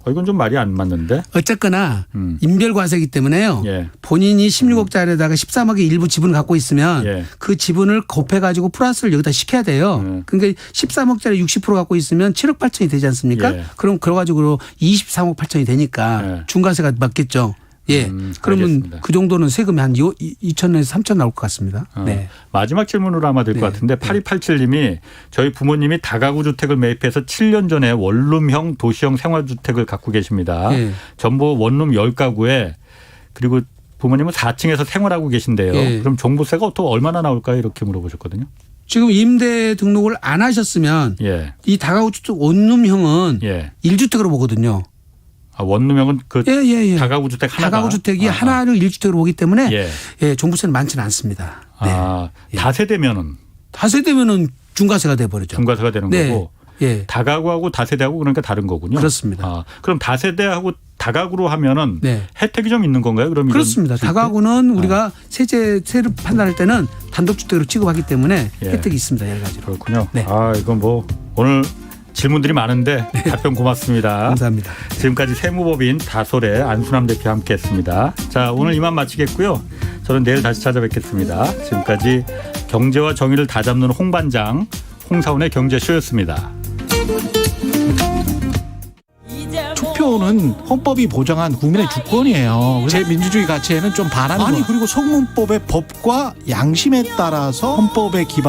이건 좀 말이 안 맞는데. 어쨌거나 인별과세이기 때문에요. 예. 본인이 16억짜리에다가 13억의 일부 지분을 갖고 있으면 예. 그 지분을 곱해가지고 플러스를 여기다 시켜야 돼요. 그러니까 13억짜리 60% 갖고 있으면 7억 8천이 되지 않습니까? 예. 그럼 그래가지고 23억 8천이 되니까 예. 중과세가 맞겠죠. 예. 그러면 알겠습니다. 그 정도는 세금이 한 2천에서 3천 나올 것 같습니다. 네. 마지막 질문으로 아마 될 것 같은데 8287님이 저희 부모님이 다가구 주택을 매입해서 7년 전에 원룸형 도시형 생활주택을 갖고 계십니다. 예. 전부 원룸 10가구에 그리고 부모님은 4층에서 생활하고 계신데요. 예. 그럼 종부세가 또 얼마나 나올까요? 이렇게 물어보셨거든요. 지금 임대 등록을 안 하셨으면 예. 이 다가구 주택 원룸형은 예. 1주택으로 보거든요. 원룸형은 예. 다가구 주택 하나가. 다가구 주택이 하나를 1주택으로 보기 때문에 예. 예, 종부세는 많지는 않습니다. 네. 예. 다세대면은 다세대면은 중과세가 돼 버리죠. 중과세가 되는 네. 거고. 예. 다가구하고 다세대하고 그러니까 다른 거군요. 그렇습니다. 그럼 다세대하고 다가구로 하면은 네. 혜택이 좀 있는 건가요? 그럼 그렇습니다. 다가구는 우리가 세를 판단할 때는 단독주택으로 취급하기 때문에 예. 혜택이 있습니다. 여러 가지로. 그렇군요. 네. 이건 뭐 오늘 질문들이 많은데 답변 고맙습니다. 감사합니다. 지금까지 세무법인 다솔의 안순남 대표 함께했습니다. 자, 오늘 이만 마치겠고요. 저는 내일 다시 찾아뵙겠습니다. 지금까지 경제와 정의를 다잡는 홍반장 홍사원의 경제쇼였습니다. 투표는 헌법이 보장한 국민의 주권이에요. 제 민주주의 가치에는 좀 반하는 아니 그리고 성문법의 법과 양심에 따라서 헌법의 기반을